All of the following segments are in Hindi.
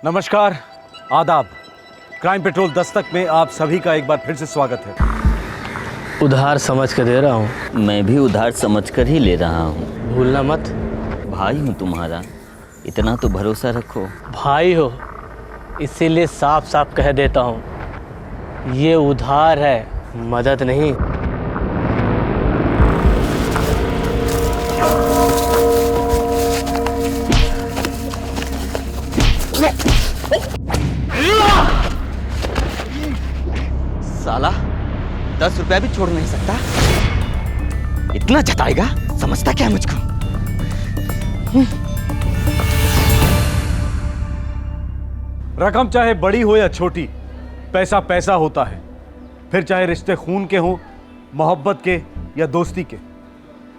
नमस्कार, आदाब। क्राइम पेट्रोल दस्तक में आप सभी का एक बार फिर से स्वागत है। उधार समझ कर दे रहा हूँ। मैं भी उधार समझ कर ही ले रहा हूँ। भूलना मत। भाई हूँ तुम्हारा, इतना तो भरोसा रखो। भाई हो इसीलिए साफ साफ कह देता हूँ, ये उधार है, मदद नहीं। साला 10 रुपया भी छोड़ नहीं सकता, इतना जताएगा, समझता क्या है मुझको? रकम चाहे बड़ी हो या छोटी, पैसा पैसा होता है। फिर चाहे रिश्ते खून के हों, मोहब्बत के या दोस्ती के।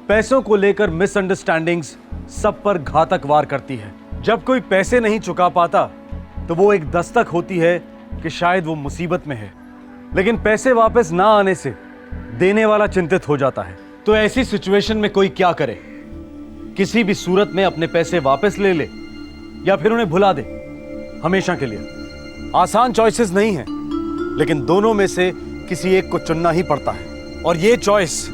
पैसों को लेकर मिसअंडरस्टैंडिंग्स सब पर घातक वार करती है। जब कोई पैसे नहीं चुका पाता तो वो एक दस्तक होती है कि शायद वो मुसीबत में है। लेकिन पैसे वापस ना आने से देने वाला चिंतित हो जाता है। तो ऐसी सिचुएशन में कोई क्या करे? किसी भी सूरत में अपने पैसे वापस ले ले या फिर उन्हें भुला दे हमेशा के लिए। आसान चॉइसेस नहीं है, लेकिन दोनों में से किसी एक को चुनना ही पड़ता है। और ये चॉइस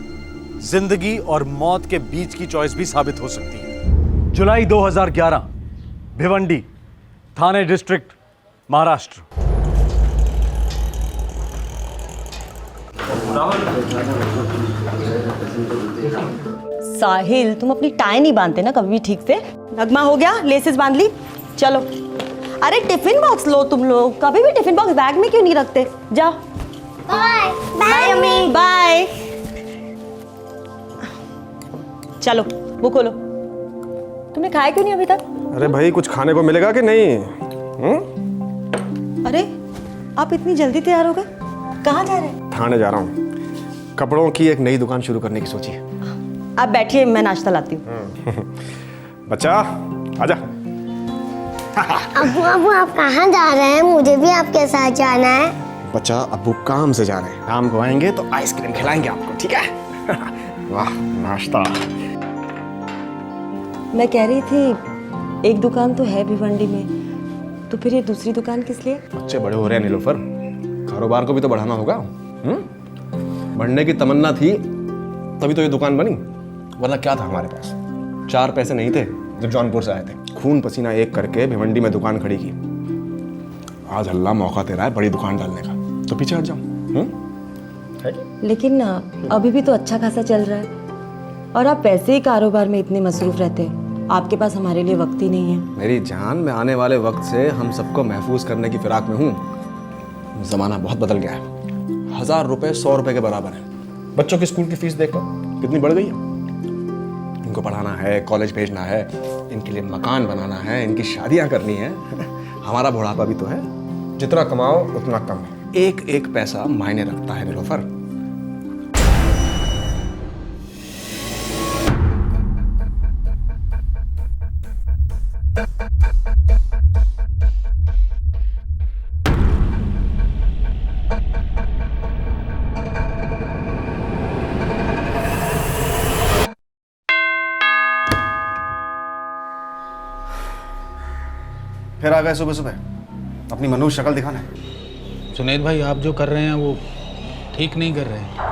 जिंदगी और मौत के बीच की चॉइस भी साबित हो सकती है। जुलाई 2011, भिवंडी, थाने डिस्ट्रिक्ट, महाराष्ट्र। साहिल, तुम अपनी टाई नहीं बांधते ना कभी भी ठीक से। नगमा हो गया, लेसेस बांध ली, चलो। अरे टिफिन बॉक्स लो तुम लोग, कभी भी टिफिन बॉक्स बैग में क्यों नहीं रखते? जाओ। बाय बाय अम्मी, बाय। चलो वो खोलो। तुमने खाया क्यों नहीं अभी तक? अरे भाई, कुछ खाने को मिलेगा कि नहीं? अरे आप इतनी जल्दी तैयार हो गए, कहाँ जा रहे हैं? थाने जा रहा हूँ। कपड़ों की एक नई दुकान शुरू करने की सोची है। आप बैठिए, मैं नाश्ता लाती हूँ। बच्चा आजा। अब्बू अब्बू आप कहाँ जा रहे हैं? मुझे भी आपके साथ जाना है। बच्चा, अब्बू काम से जा रहे हैं, शाम को आएंगे तो आइसक्रीम खिलाएंगे आपको, ठीक है? वाह, नाश्ता। मैं कह रही थी एक दुकान तो है भिवंडी में, तो फिर ये दूसरी दुकान किस लिए? बच्चे बड़े हो रहे हैं नीलोफर, कारोबार को भी तो बढ़ाना होगा। बढ़ने की तमन्ना थी तभी तो ये दुकान बनी, वरना क्या था हमारे पास? 4 पैसे नहीं थे जब जौनपुर से आए थे। खून पसीना एक करके भिवंडी में दुकान खड़ी की। आज अल्लाह मौका दे रहा है बड़ी दुकान डालने का, तो पीछे हट जाओ। लेकिन अभी भी तो अच्छा खासा चल रहा है, और आप वैसे ही कारोबार में इतने मसरूफ रहते हैं, आपके पास हमारे लिए वक्त ही नहीं है। मेरी जान, मैं आने वाले वक्त से हम सबको महफूज करने की फिराक में हूँ। ज़माना बहुत बदल गया है। 1000 रुपये 100 रुपये के बराबर है। बच्चों की स्कूल की फीस देखो कितनी बढ़ गई है। इनको पढ़ाना है, कॉलेज भेजना है, इनके लिए मकान बनाना है, इनकी शादियाँ करनी है। हमारा बुढ़ापा भी तो है। जितना कमाओ उतना कम है। एक एक पैसा मायने रखता है नीलोफर। फिर आ गए सुबह सुबह, अपनी मनुष्य शक्ल दिखाना है। जुनैद भाई, आप जो कर रहे हैं वो ठीक नहीं कर रहे हैं।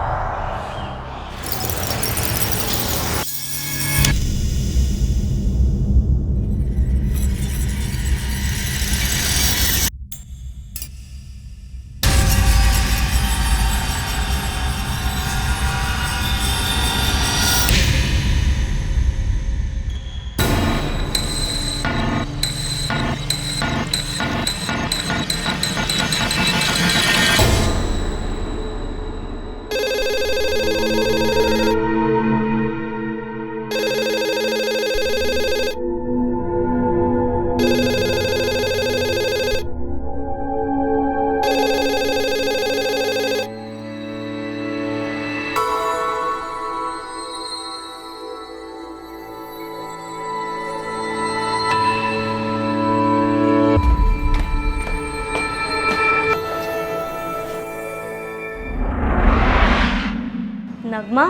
नगमा,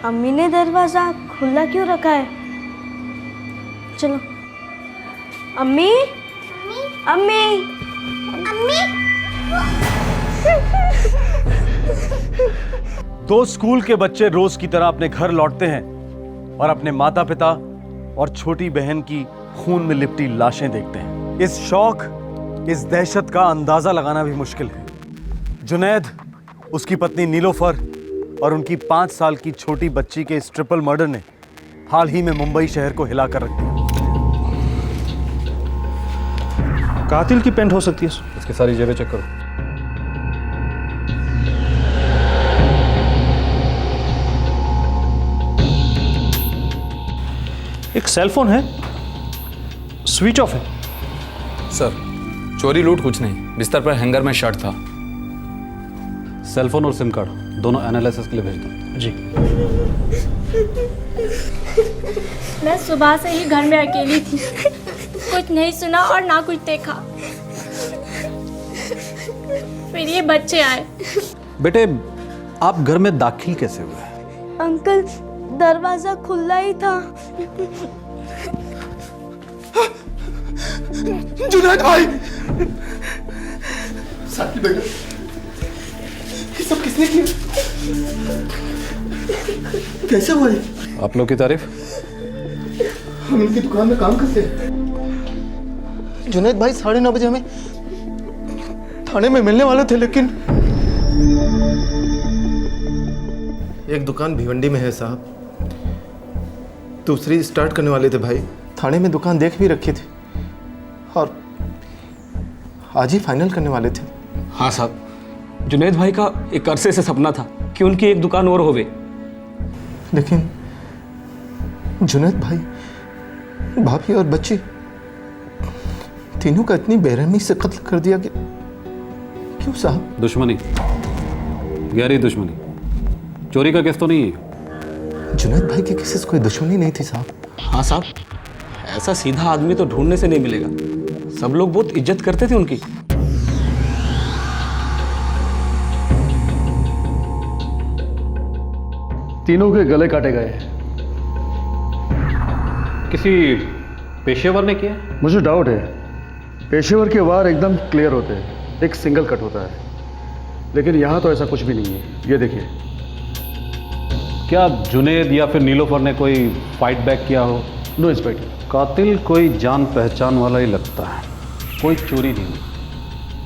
अम्मी ने दरवाजा खुला क्यों रखा है? चलो। अम्मी, अम्मी अम्मी दो स्कूल के बच्चे रोज की तरह अपने घर लौटते हैं और अपने माता पिता और छोटी बहन की खून में लिपटी लाशें देखते हैं। इस शौक, इस दहशत का अंदाजा लगाना भी मुश्किल है। जुनैद, उसकी पत्नी नीलोफर और उनकी 5 साल की छोटी बच्ची के इस ट्रिपल मर्डर ने हाल ही में मुंबई शहर को हिला कर रख दिया। कातिल की पेंट हो सकती है। इसकी सारी जेबें चेक करो। एक सेलफोन है, स्विच ऑफ है। सर, चोरी लूट कुछ नहीं, बिस्तर पर हैंगर में शर्ट था। सेलफोन और सिम कार्ड दोनों एनालिसिस के लिए भेज दो। जी। मैं सुबह से ही घर में अकेली थी, कुछ नहीं सुना और ना कुछ देखा। फिर ये बच्चे आए। बेटे, आप घर में दाखिल कैसे हुए? अंकल, दरवाजा खुला ही था। जुनैद भाई, साथी बेटा, ये सब किसने किया? कैसे हुआ? आप लोग की तारीफ। हम इनकी दुकान में काम करते हैं। जुनैद भाई 9:30 बजे हमें थाने में मिलने वाले थे, लेकिन एक दुकान भिवंडी में है साहब, दूसरी स्टार्ट करने वाले थे भाई। थाने में दुकान देख भी रखी थी और आज ही फाइनल करने वाले थे। हाँ साहब, जुनैद भाई का एक अरसे से सपना था कि उनकी एक दुकान और होवे। लेकिन जुनैद भाई, भाभी और बच्ची तीनों का इतनी बेरहमी से कत्ल कर दिया कि क्यों साहब? दुश्मनी, गहरी दुश्मनी। चोरी का केस तो नहीं है। जुनैद भाई की किसी से कोई दुश्मनी नहीं थी साहब। हाँ साहब, ऐसा सीधा आदमी तो ढूंढने से नहीं मिलेगा। सब लोग बहुत इज्जत करते थे उनकी। तीनों के गले काटे गए हैं। किसी पेशेवर ने किया? मुझे डाउट है, पेशेवर के वार एकदम क्लियर होते हैं, एक सिंगल कट होता है, लेकिन यहाँ तो ऐसा कुछ भी नहीं है। ये देखिए। क्या जुनैद या फिर नीलोफर ने कोई फाइट बैक किया हो? No inspector. कातिल कोई जान पहचान वाला ही लगता है। कोई चोरी नहीं हुई,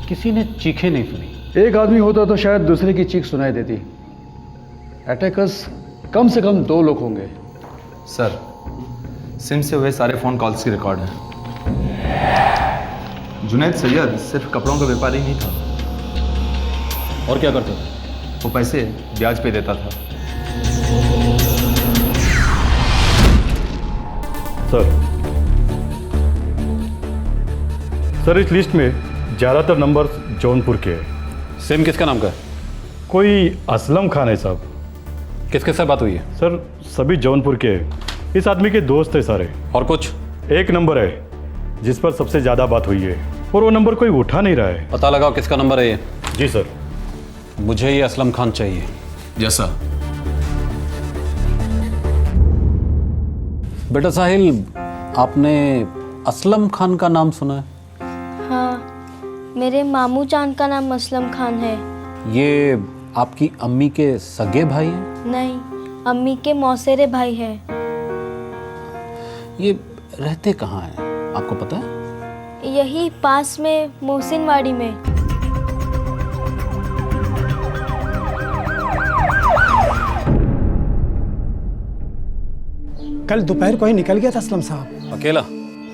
किसी ने चीखें नहीं सुनी। एक आदमी होता तो शायद दूसरे की चीख सुनाई देती। अटैकर्स कम से कम 2 लोग होंगे। सर, सिम से हुए सारे फ़ोन कॉल्स की रिकॉर्ड है। जुनैद सैयद सिर्फ कपड़ों का व्यापारी नहीं था। और क्या करता था? वो पैसे ब्याज पे देता था। सर, इस लिस्ट में ज़्यादातर नंबर जौनपुर के हैं। सिम किसका नाम का है? कोई असलम खान है साहब। किसके साथ बात हुई है? सर, सभी जौनपुर के हैं। इस आदमी के दोस्त है सारे। और कुछ? एक नंबर है जिस पर सबसे ज़्यादा बात हुई है, और वो नंबर कोई उठा नहीं रहा है। पता लगाओ किसका नंबर है ये। जी सर। मुझे ये असलम खान चाहिए। जैसा। बेटा साहिल, आपने असलम खान का नाम सुना है? हाँ, मेरे मामू जान का नाम असलम खान है। ये आपकी अम्मी के सगे भाई हैं? नहीं, अम्मी के मौसेरे भाई हैं। ये रहते कहाँ हैं, आपको पता है? यही पास में मोहसिनवाड़ी में। कल दोपहर को ही निकल गया था असलम साहब। अकेला?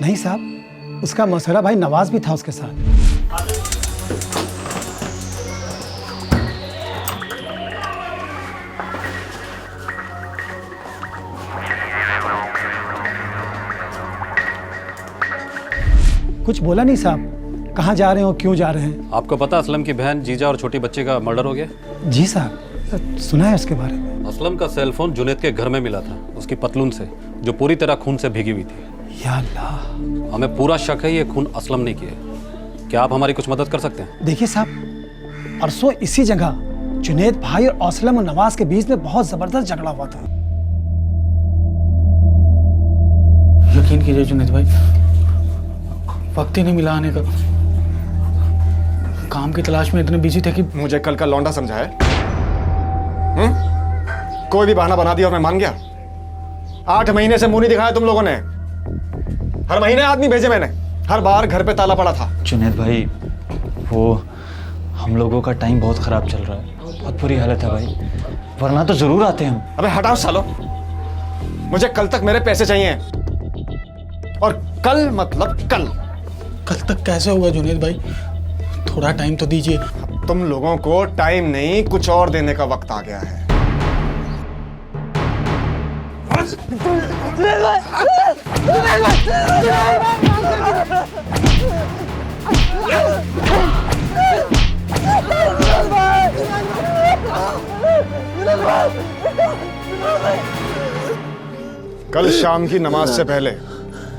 नहीं साहब, उसका मौसेरा भाई नवाज भी था उसके साथ। कुछ बोला नहीं साहब, कहाँ जा रहे हो, क्यों जा रहे हैं? आपको पता असलम की बहन, जीजा और छोटी बच्चे का मर्डर हो गया? जी साहब, सुना है उसके बारे में। असलम का सेलफोन जुनैद के घर में मिला था, उसकी पतलून से, जो पूरी तरह खून से भीगी हुई थी। या अल्लाह। हमें पूरा शक है ये खून असलम ने किया। क्या आप हमारी कुछ मदद कर सकते हैं? देखिए साहब, परसों इसी जगह जुनैद भाई और असलम और नवाज के बीच में बहुत जबरदस्त झगड़ा हुआ था। यकीन कीजिए जुनैद भाई, वक्त ही नहीं मिला आने का। काम की तलाश में इतने बिजी थे कि मुझे कल का लौंडा समझा है? कोई भी बहाना बना दिया और मैं मान गया। 8 महीने से मुंह नहीं दिखाया तुम लोगों ने। हर महीने आदमी भेजे मैंने, हर बार घर पे ताला पड़ा था। जुनैद भाई, वो हम लोगों का टाइम बहुत खराब चल रहा है, बहुत बुरी हालत है भाई, वरना तो जरूर आते हम। अबे हटाओ सालो, मुझे कल तक मेरे पैसे चाहिए। और कल मतलब कल। कल तक कैसे होगा जुनैद भाई? थोड़ा टाइम तो दीजिए। तुम लोगों को टाइम नहीं, कुछ और देने का वक्त आ गया है। कल शाम की नमाज से पहले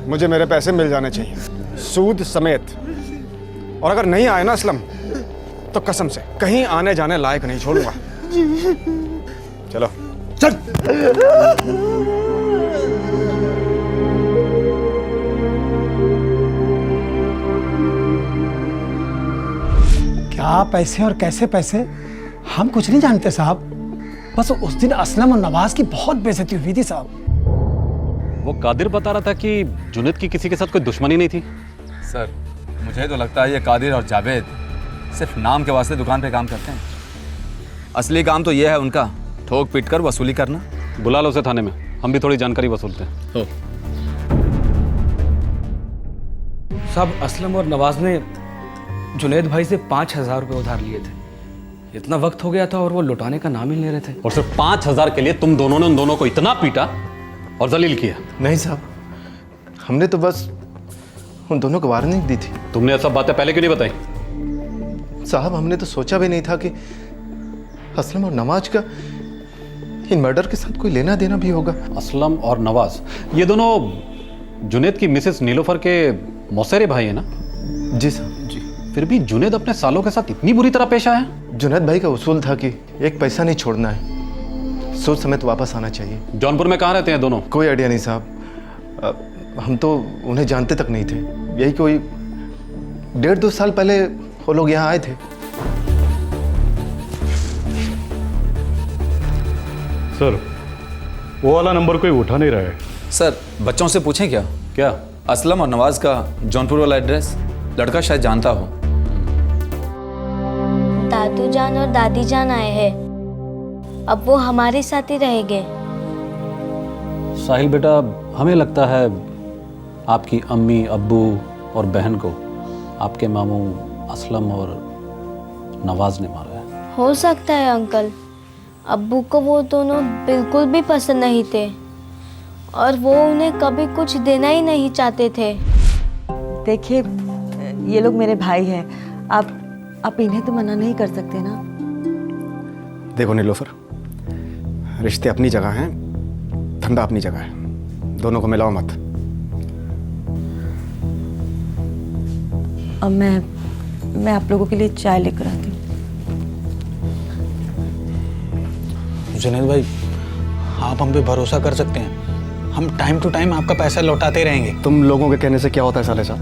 मुझे मेरे पैसे मिल जाने चाहिए, सूद समेत। और अगर नहीं आए ना असलम, तो कसम से कहीं आने जाने लायक नहीं छोड़ूंगा। चलो चल। क्या पैसे और कैसे पैसे, हम कुछ नहीं जानते साहब। बस उस दिन असलम और नवाज की बहुत बेइज्जती हुई थी साहब। वो कादिर बता रहा था कि जुनैद की किसी के साथ कोई दुश्मनी नहीं थी। सर, मुझे तो लगता है ये कादिर और जावेद सिर्फ नाम के वास्ते दुकान पे काम करते हैं। असली काम तो ये है उनका, ठोक पीट कर वसूली करना। बुला लो उसे थाने में, हम भी थोड़ी जानकारी वसूलते हैं। साहब, असलम और नवाज ने जुनैद भाई से 5,000 रुपये उधार लिए थे। इतना वक्त हो गया था और वो लौटाने का नाम ही नहीं ले रहे थे। और सिर्फ 5,000 के लिए तुम दोनों ने उन दोनों को इतना पीटा और जलील किया? नहीं साहब, हमने तो बस उन दोनों को वार्निंग दी थी। तुमने ये सब बातें पहले क्यों नहीं बताई? साहब, हमने तो सोचा भी नहीं था कि असलम और नवाज का इन मर्डर के साथ कोई लेना देना भी होगा। असलम और नवाज ये दोनों जुनैद की मिसेस नीलोफर के मौसेरे भाई है ना? जी साहब जी। फिर भी जुनैद अपने सालों के साथ इतनी बुरी तरह पेश आया? जुनैद भाई का उसूल था कि एक पैसा नहीं छोड़ना है, सोच समेत वापस आना चाहिए। जौनपुर में कहाँ रहते हैं दोनों? कोई आइडिया नहीं साहब, हम तो उन्हें जानते तक नहीं थे। यही कोई 1.5-2 साल पहले वो लोग यहाँ आए थे। सर, वो वाला नंबर कोई उठा नहीं रहा है। सर, बच्चों से पूछें क्या? क्या? असलम और नवाज का जौनपुर वाला एड्रेस लड़का शायद जानता हो। दादू जान और दादी जान आए हैं, अब वो हमारे साथ ही रहेंगे। साहिल बेटा, हमें लगता है आपकी अम्मी, अब्बू और बहन को आपके मामू असलम और नवाज ने मारा है। हो सकता है अंकल, अब्बू को वो दोनों बिल्कुल भी पसंद नहीं थे और वो उन्हें कभी कुछ देना ही नहीं चाहते थे। देखिए, ये लोग मेरे भाई हैं, आप इन्हें तो मना नहीं कर सकते ना। देखो नीलोफर, रिश्ते अपनी जगह हैं, धंधा अपनी जगह है, दोनों को मिलाओ मत। अब मैं आप लोगों के लिए चाय लेकर आती हूँ। जुनैद भाई, आप हम पे भरोसा कर सकते हैं, हम टाइम टू टाइम आपका पैसा लौटाते रहेंगे। तुम लोगों के कहने से क्या होता है साले साहब?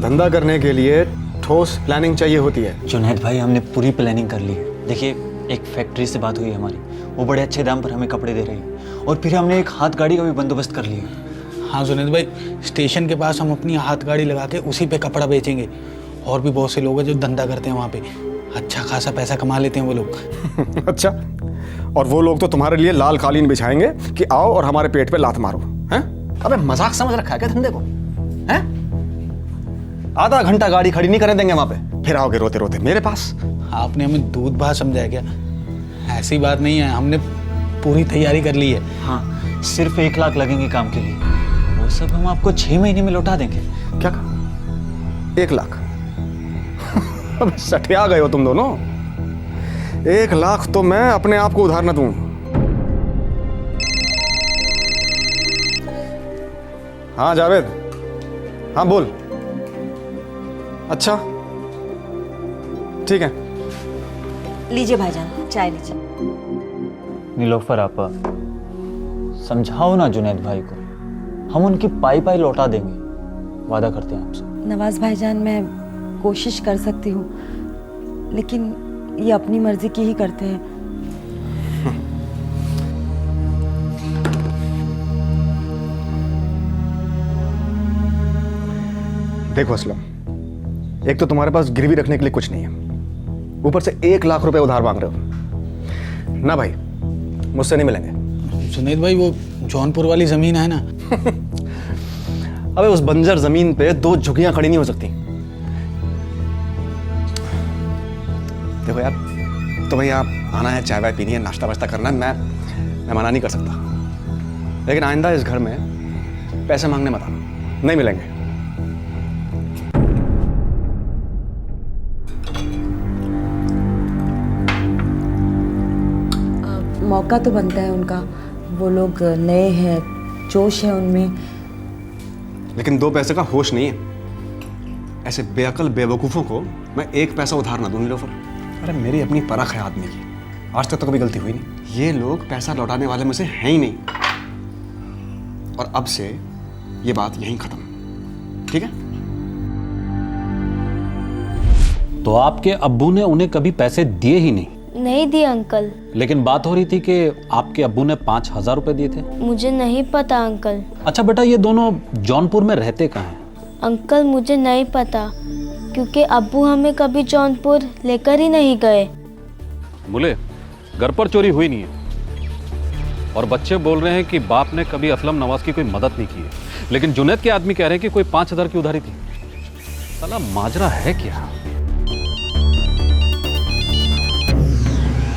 धंधा करने के लिए ठोस प्लानिंग चाहिए होती है। जुनैद भाई, हमने पूरी प्लानिंग कर ली है। देखिए, एक फैक्ट्री से बात हुई है हमारी, वो बड़े अच्छे दाम पर हमें कपड़े दे रही है, और फिर हमने एक हाथ गाड़ी का भी बंदोबस्त कर लिया। हाँ जुनैद भाई, स्टेशन के पास हम अपनी हाथ गाड़ी लगा के उसी पे कपड़ा बेचेंगे। और भी बहुत से लोग हैं जो धंधा करते हैं वहाँ पे, अच्छा खासा पैसा कमा लेते हैं वो लोग। अच्छा, और वो लोग तो तुम्हारे लिए लाल कालीन बिछाएंगे कि आओ और हमारे पेट पे लात मारो, हैं? अबे मजाक समझ रखा है क्या धंधे को? हैं? आधा घंटा गाड़ी खड़ी नहीं करने देंगे वहां पे, फिर आओगे रोते रोते मेरे पास। आपने हमें दूध भात समझाया क्या? ऐसी बात नहीं है, हमने पूरी तैयारी कर ली है। हाँ, सिर्फ 1 लाख लगेंगे काम के लिए, वो सब हम आपको 6 महीने में लौटा देंगे। क्या कहा? 1 लाख? अब सठिया गए हो तुम दोनों। 1 लाख तो मैं अपने आप को उधार न दूं। हाँ जावेद, हाँ बोल। अच्छा ठीक है, लीजिए भाईजान, चाय लीजिए। नीलोफर आपा, समझाओ ना जुनैद भाई को, हम उनकी पाई पाई लौटा देंगे। वादा करते हैं आपसे। नवाज भाईजान, मैं कोशिश कर सकती हूँ, लेकिन ये अपनी मर्जी की ही करते हैं। देखो असलम, एक तो तुम्हारे पास गिरवी रखने के लिए कुछ नहीं है, ऊपर से 1 लाख रुपए उधार मांग रहे हो। ना भाई, मुझसे नहीं मिलेंगे। जुनैद भाई, वो जौनपुर वाली जमीन है ना। अबे उस बंजर जमीन पे 2 झुग्गियां खड़ी नहीं हो सकती। देखो यार, तुम्हें यहाँ आना है, चाय वाय पीनी है, नाश्ता वाश्ता करना है, मैं मना नहीं कर सकता, लेकिन आइंदा इस घर में पैसे मांगने मत आना, नहीं मिलेंगे। मौका तो बनता है उनका, वो लोग नए हैं, जोश है उनमें। लेकिन 2 पैसे का होश नहीं है। ऐसे बेअकल बेवकूफ़ों को मैं 1 पैसा उधार ना दूं नीलोफर। अरे मेरी अपनी परख है आदमी की, आज तक तो कभी गलती हुई नहीं। ये लोग पैसा लौटाने वाले में से हैं ही नहीं, और अब से ये बात यहीं खत्म, ठीक है? तो आपके अब्बू ने उन्हें कभी पैसे दिए ही नहीं? नहीं दिए अंकल। लेकिन बात हो रही थी कि आपके अब्बू ने 5,000 रुपए दिए थे। मुझे नहीं पता अंकल। अच्छा बेटा, ये दोनों जौनपुर में रहते कहाँ हैं? अंकल मुझे नहीं पता, क्योंकि अब्बू हमें कभी जौनपुर लेकर ही नहीं गए। मुले, घर पर चोरी हुई नहीं है, और बच्चे बोल रहे हैं कि बाप ने कभी असलम नवाज की कोई मदद नहीं की है, लेकिन जुनैद के आदमी कह रहे हैं कि कोई 5,000 की उधारी थी। साला माजरा है क्या?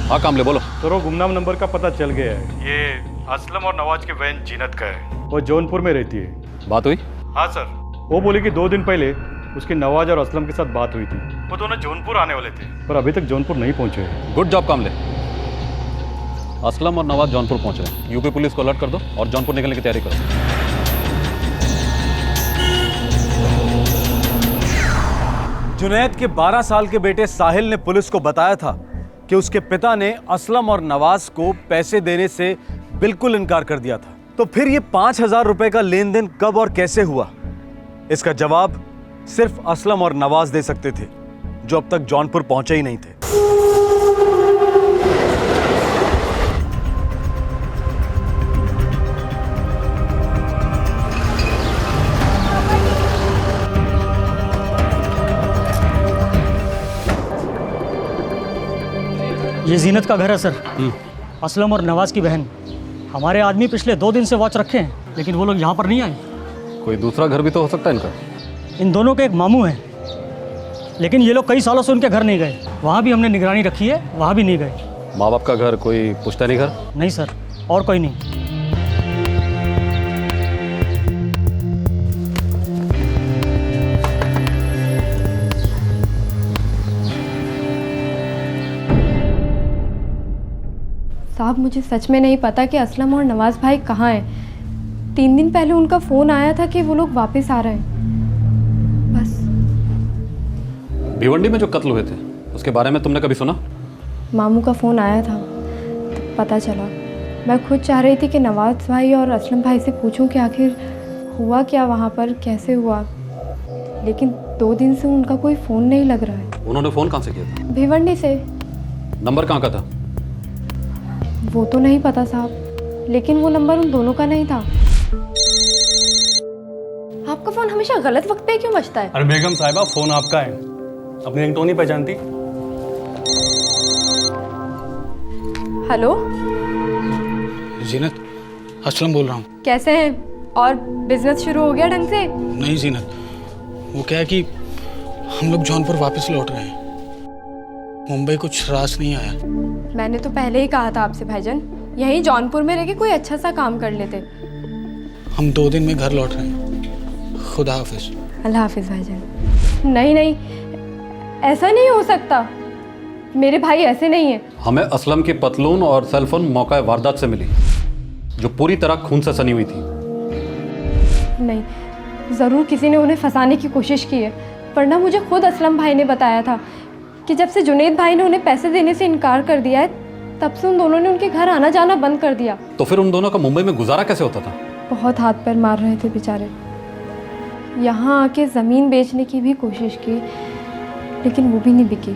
हाँ कामले, बोलो। तो गुमनाम नंबर का पता चल गया है, ये असलम और नवाज की बहन जीनत का है, वो जौनपुर में रहती है। बात हुई? हाँ सर, वो बोली कि 2 दिन पहले उसकी नवाज और असलम के साथ बात हुई थी। वो दोनों जौनपुर आने वाले थे, पर अभी तक जौनपुर नहीं पहुंचे। गुड जॉब कामले। असलम और नवाज जौनपुर पहुंच रहे हैं। यूपी पुलिस को अलर्ट कर दो और जौनपुर निकलने की तैयारी करो। जुनैद के 12 साल के बेटे साहिल ने पुलिस को बताया था कि उसके पिता ने असलम और नवाज को पैसे देने से बिल्कुल इनकार कर दिया था। तो फिर ये 5,000 रुपए का लेन देन कब और कैसे हुआ, इसका जवाब सिर्फ असलम और नवाज दे सकते थे, जो अब तक जौनपुर पहुंचे ही नहीं थे। ये जीनत का घर है सर। असलम और नवाज की बहन। हमारे आदमी पिछले 2 दिन से वॉच रखे हैं, लेकिन वो लोग यहाँ पर नहीं आए। कोई दूसरा घर भी तो हो सकता है इनका। इन दोनों के एक मामू हैं, लेकिन ये लोग कई सालों से उनके घर नहीं गए। वहाँ भी हमने निगरानी रखी है, वहाँ भी नहीं गए। माँ बाप का घर कोई पुश्तैनी घर? नहीं सर, और कोई नहीं। साहब, मुझे सच में नहीं पता कि असलम और नवाज भाई कहाँ हैं। 3 दिन पहले उनका फ़ोन आया था कि वो लोग वापस आ रहे हैं, बस। भिवंडी में जो कत्ल हुए थे उसके बारे में तुमने कभी सुना? मामू का फ़ोन आया था तो पता चला। मैं खुद चाह रही थी कि नवाज भाई और असलम भाई से पूछूं कि आखिर हुआ क्या वहाँ पर, कैसे हुआ, लेकिन 2 दिन से उनका कोई फ़ोन नहीं लग रहा है। उन्होंने फ़ोन कहाँ से किया था? भिवंडी से। नंबर कहाँ का था? वो तो नहीं पता साहब, लेकिन वो नंबर उन दोनों का नहीं था। आपका फ़ोन हमेशा गलत वक्त पे क्यों बजता है? अरे बेगम साहिबा, फ़ोन आपका है, अपनी रिंगटोन नहीं पहचानती? हेलो जीनत, असलम बोल रहा हूँ। कैसे हैं? और बिजनेस शुरू हो गया ढंग से? नहीं जीनत, वो क्या है कि हम लोग जौनपुर वापस लौट रहे हैं। मुंबई कुछ रास नहीं आया। मैंने तो पहले ही कहा था आपसे भाईजान, यहीं जौनपुर में रह के कोई अच्छा सा काम कर लेते। हम 2 दिन में घर लौट रहे हैं। खुदा हाफिज। अल्लाह हाफिज भाईजान। नहीं नहीं, ऐसा नहीं हो सकता, मेरे भाई ऐसे नहीं है। हमें असलम की पतलून और सेलफोन मौका वारदात से मिली, जो पूरी तरह खून से सनी हुई थी। नहीं, ज़रूर किसी ने उन्हें फंसाने की कोशिश की है, वरना मुझे खुद असलम भाई ने बताया था कि जब से जुनैद भाई ने उन्हें पैसे देने से इनकार कर दिया है, तब से उन दोनों ने उनके घर आना जाना बंद कर दिया। तो फिर उन दोनों का मुंबई में गुजारा कैसे होता था? बहुत हाथ पैर मार रहे थे बेचारे। यहाँ आके ज़मीन बेचने की भी कोशिश की, लेकिन वो भी नहीं बिकी।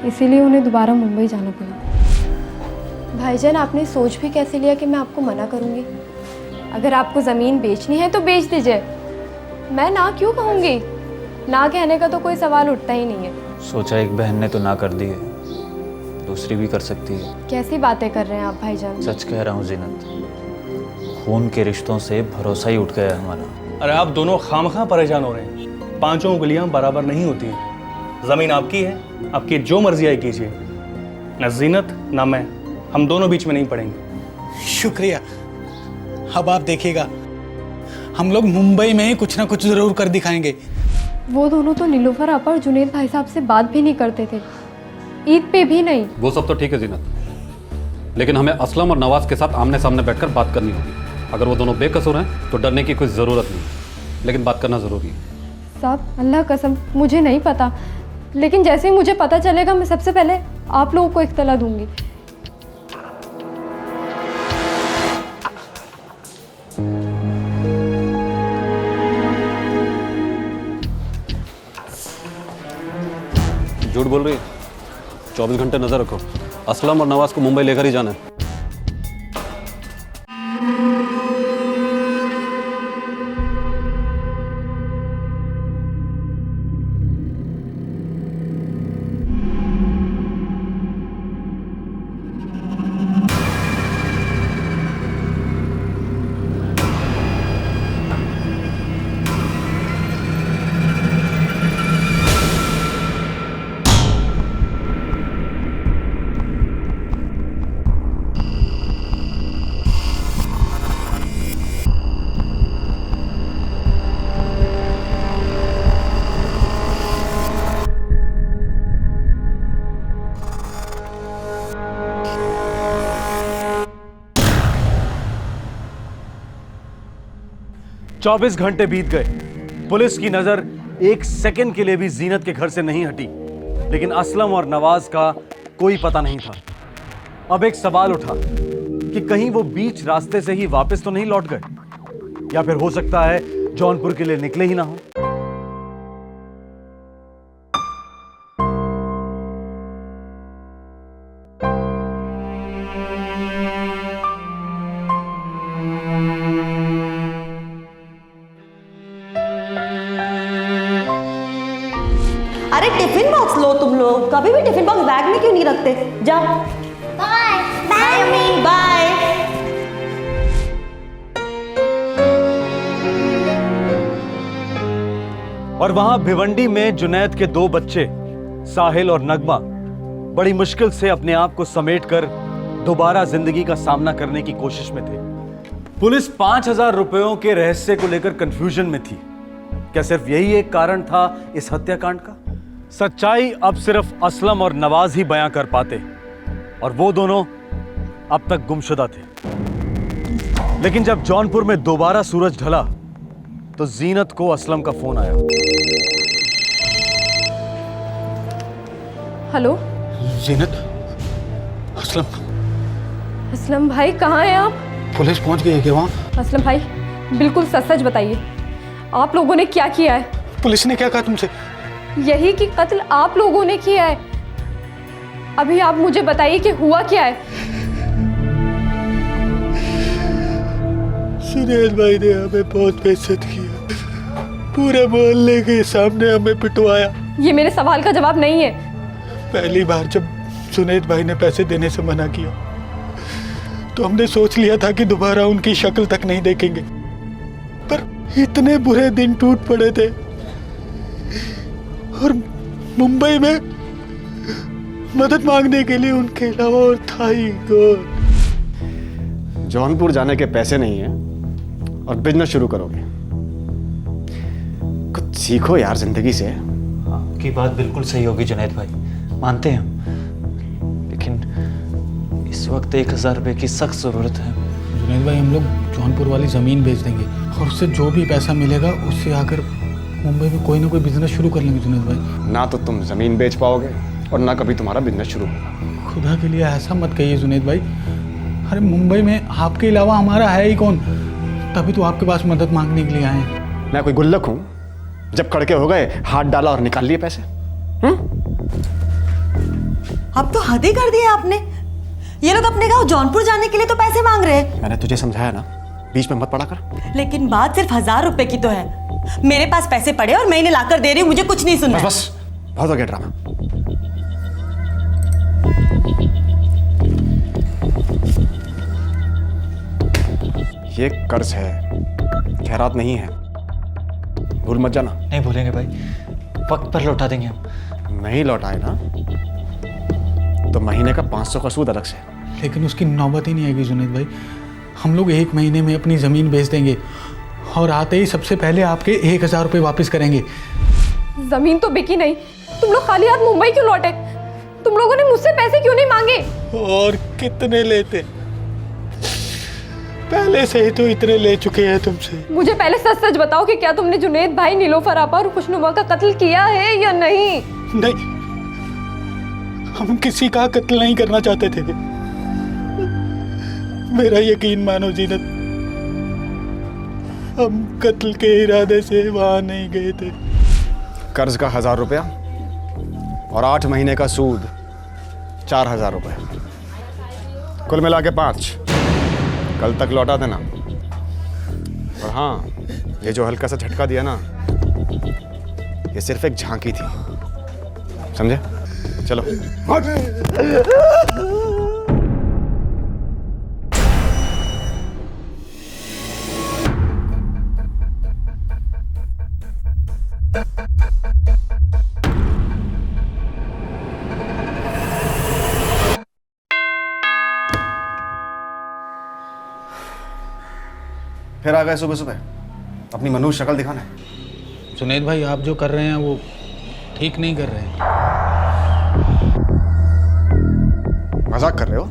इसीलिए उन्हें दोबारा मुंबई जाना पड़ा। भाईजान, आपने सोच भी कैसे लिया कि मैं आपको मना करूँगी? अगर आपको ज़मीन बेचनी है तो बेच दीजिए, मैं ना क्यों कहूँगी? ना कहने का तो कोई सवाल उठता ही नहीं है। सोचा एक बहन ने तो ना कर दी है, दूसरी भी कर सकती है। कैसी बातें कर रहे हैं आप भाईजान? सच कह रहा हूँ जीनत, खून के रिश्तों से भरोसा ही उठ गया है हमारा। अरे आप दोनों खामखा परेशान हो रहे हैं। पांचों उंगलियां बराबर नहीं होती हैं। ज़मीन आपकी है, आपकी जो मर्जी आए कीजिए। न जीनत ना मैं, हम दोनों बीच में नहीं पड़ेंगे। शुक्रिया। अब आप देखिएगा, हम लोग मुंबई में ही कुछ ना कुछ ज़रूर कर दिखाएंगे। वो दोनों तो नीलोफर आपा और जुनेद भाई साहब से बात भी नहीं करते थे, ईद पे भी नहीं। वो सब तो ठीक है जीनत, लेकिन हमें असलम और नवाज के साथ आमने सामने बैठकर बात करनी होगी। अगर वो दोनों बेकसूर हैं तो डरने की कोई ज़रूरत नहीं, लेकिन बात करना ज़रूरी है। साहब, अल्लाह कसम मुझे नहीं पता, लेकिन जैसे ही मुझे पता चलेगा मैं सबसे पहले आप लोगों को इत्तला दूंगी। झूठ बोल रही है? 24 घंटे नजर रखो, असलम और नवाज को मुंबई लेकर ही जाना है। चौबीस घंटे बीत गए। पुलिस की नजर एक सेकंड के लिए भी जीनत के घर से नहीं हटी, लेकिन असलम और नवाज का कोई पता नहीं था। अब एक सवाल उठा कि कहीं वो बीच रास्ते से ही वापस तो नहीं लौट गए, या फिर हो सकता है जौनपुर के लिए निकले ही ना हो। अरे टिफिन बॉक्स लो तुम लोग, कभी भी टिफिन बॉक्स बैग में क्यों नहीं रखते? जाओ। Bye bye mummy. बाय। और वहां भिवंडी में जुनैद के दो बच्चे साहिल और नगमा बड़ी मुश्किल से अपने आप को समेटकर दोबारा जिंदगी का सामना करने की कोशिश में थे। पुलिस 5,000 रुपयों के रहस्य को लेकर कंफ्यूजन में थी। क्या सिर्फ यही एक कारण था इस हत्याकांड का? सच्चाई अब सिर्फ असलम और नवाज ही बयां कर पाते, और वो दोनों अब तक गुमशुदा थे। लेकिन जब जौनपुर में दोबारा सूरज ढला तो जीनत को असलम का फोन आया। हेलो जीनत, असलम। असलम भाई, कहाँ हैं आप? पुलिस पहुंच गई है क्या वहाँ? असलम भाई, बिल्कुल सच सच बताइए, आप लोगों ने क्या किया है? पुलिस ने क्या कहा तुमसे? यही कि कत्ल आप लोगों ने किया है। अभी आप मुझे बताइए कि हुआ क्या है। सुरेश भाई ने हमें बहुत बेइज्जत किया, पूरे मोहल्ले के सामने हमें पिटवाया। ये मेरे सवाल का जवाब नहीं है। पहली बार जब सुनेद भाई ने पैसे देने से मना किया तो हमने सोच लिया था कि दोबारा उनकी शक्ल तक नहीं देखेंगे, पर इतने बुरे दिन टूट पड़े थे, और मुंबई में मदद मांगने के लिए उनके अलावा और था ही कौन। जौनपुर जाने के पैसे नहीं हैं और बिजनेस शुरू करोगे। कुछ सीखो यार जिंदगी से। आपकी बात बिल्कुल सही होगी जुनैद भाई, मानते हैं हम, लेकिन इस वक्त 1,000 रुपये की सख्त ज़रूरत है। जुनैद भाई, हम लोग जौनपुर वाली ज़मीन बेच देंगे और उससे जो भी पैसा मिलेगा उससे आकर मुंबई में कोई ना कोई बिजनेस शुरू कर लेंगे। जुनैद भाई, ना तो तुम जमीन बेच पाओगे और ना कभी तुम्हारा बिजनेस शुरू होगा। खुदा के लिए ऐसा मत कहिए जुनैद भाई। अरे मुंबई में आपके अलावा हमारा है ही कौन? तभी तो आपके पास मदद मांगने के लिए आए हैं। मैं कोई गुल्लक हूं? जब कड़के हो गए हाथ डाला और निकाल लिए पैसे। अब तो हद ही कर दिया आपने। ये लोग अपने गांव जौनपुर जाने के लिए तो पैसे मांग रहे हैं। मैंने तुझे समझाया ना, बीच में मत पड़ा कर। लेकिन बात सिर्फ 1000 रुपए की तो है। मेरे पास पैसे पड़े और मैं इन्हें लाकर दे रही हूँ, मुझे कुछ नहीं सुनना। बस बहुत हो गया ड्रामा। ये कर्ज है, खैरात नहीं है, भूल मत जाना। नहीं भूलेंगे भाई, वक्त पर लौटा देंगे हम। नहीं लौटाए ना तो महीने का 500 का सूद अलग से। लेकिन उसकी नौबत ही नहीं आएगी जुनैद भाई। हम लोग 1 महीने में अपनी ज़मीन बेच देंगे और आते ही सबसे पहले आपके 1000 रुपये वापस करेंगे। जमीन तो बिकी नहीं, तुम लोग खाली हाथ मुंबई क्यों लौटे? तुम लोगों ने मुझसे पैसे क्यों नहीं मांगे? और कितने लेते? पहले से ही तो इतने ले चुके हैं तुमसे। मुझे पहले सच सच बताओ कि क्या तुमने जुनैद भाई, नीलोफर आपा और खुशनुमा का कत्ल किया है या नहीं? नहीं, हम किसी का कत्ल नहीं करना चाहते थे। मेरा यकीन मानो जीनत, हम कत्ल के इरादे से वहां नहीं गए थे। कर्ज का 1000 रुपया और 8 महीने का सूद 4000 रुपये, कुल मिला के 5। कल तक लौटा देना। और हाँ, ये जो हल्का सा झटका दिया ना, ये सिर्फ एक झांकी थी, समझे? चलो। फिर आ गए सुबह सुबह, अपनी मनुष्य शक्ल दिखाना है। जुनैद भाई, आप जो कर रहे हैं वो ठीक नहीं कर रहे हैं। मजाक कर रहे हो?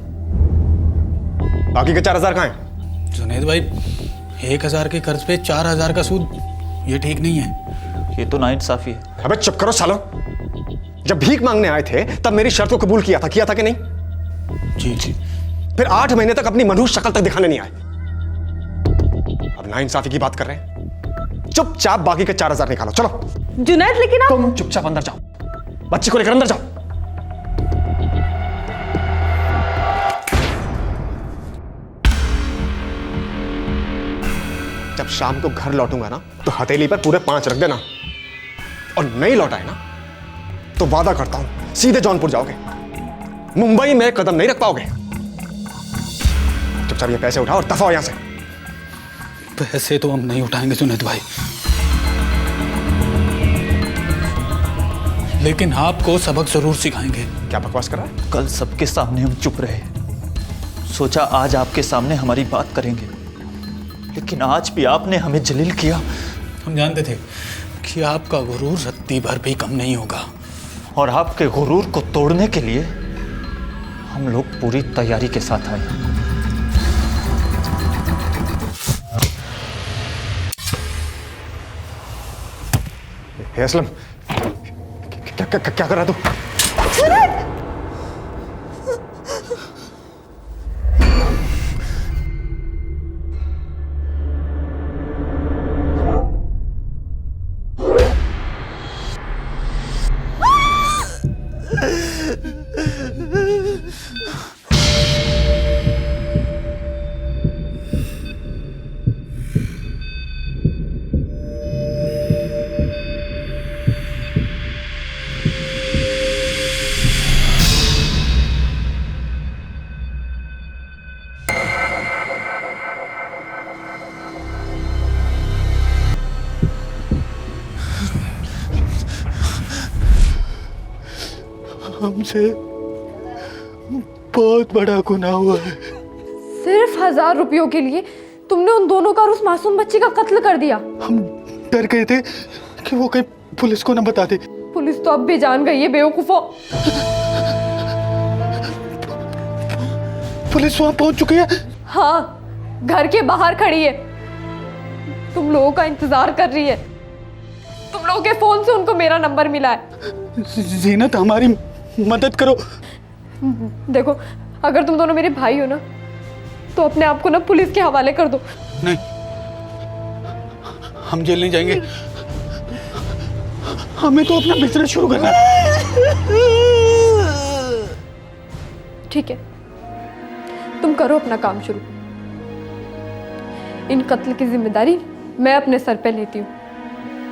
बाकी के 4000 कहाँ हैं? जुनैद भाई, 1000 के कर्ज पे 4000 का सूद, ये ठीक नहीं है। ये तो नाइंसाफी है। अबे चुप करो सालो। जब भीख मांगने आए थे तब मेरी शर्त को कबूल किया था कि नहीं? जी जी। फिर 8 महीने तक अपनी मनुष्य शक्ल तक दिखाने नहीं आए। अब नाइंसाफी की बात कर रहे हैं। चुपचाप बाकी के 4000 निकालो, चलो। जुनैद, लेकिन आप... तुम चुपचाप अंदर जाओ, बच्ची को लेकर अंदर जाओ। जब शाम को घर लौटूंगा ना तो हथेली पर पूरे 5 रख देना, और नहीं लौटाए ना तो वादा करता हूं सीधे जौनपुर जाओगे, मुंबई में कदम नहीं रख पाओगे। चुपचाप ये पैसे उठाओ और दफा हो यहां से। पैसे तो हम नहीं उठाएंगे जुनैद भाई, लेकिन आपको सबक जरूर सिखाएंगे। क्या बकवास कर रहा है? कल सबके सामने हम चुप रहे, सोचा आज आपके सामने हमारी बात करेंगे, लेकिन आज भी आपने हमें जलील किया। हम जानते थे कि आपका गुरूर रत्ती भर भी कम नहीं होगा, और आपके गुरूर को तोड़ने के लिए हम लोग पूरी तैयारी के साथ आए। हे असलम, क्या कर रहा तू? हमसे बहुत बड़ा गुनाह हुआ है। सिर्फ 1000 रुपयों के लिए तुमने उन दोनों का और उस मासूम बच्ची का कत्ल कर दिया। हम डर गए थे कि वो कहीं पुलिस को न बता दे। पुलिस तो अब भी जान गई है बेवकूफों। पुलिस वहां पहुंच चुकी है? हाँ, घर के बाहर खड़ी है, तुम लोगों का इंतजार कर रही है। तुम लोगों के फोन से उनको मेरा नंबर मिला है। जीनत, हमारी मदद करो। देखो, अगर तुम दोनों मेरे भाई हो ना तो अपने आप को ना पुलिस के हवाले कर दो। नहीं, हम जेल नहीं जाएंगे, हमें तो अपना बिजनेस शुरू करना है। ठीक है, तुम करो अपना काम शुरू। इन कत्ल की जिम्मेदारी मैं अपने सर पे लेती हूँ।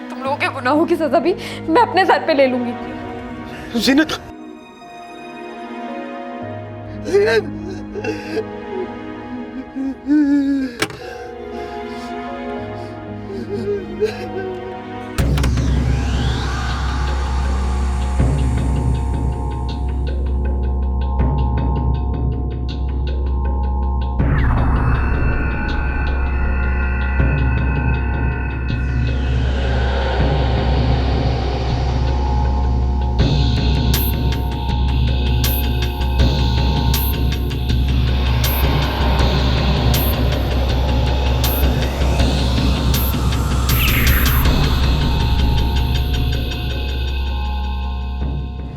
तुम लोगों के गुनाहों की सजा भी मैं अपने सर पे ले लूंगी। जीनत, जीनत,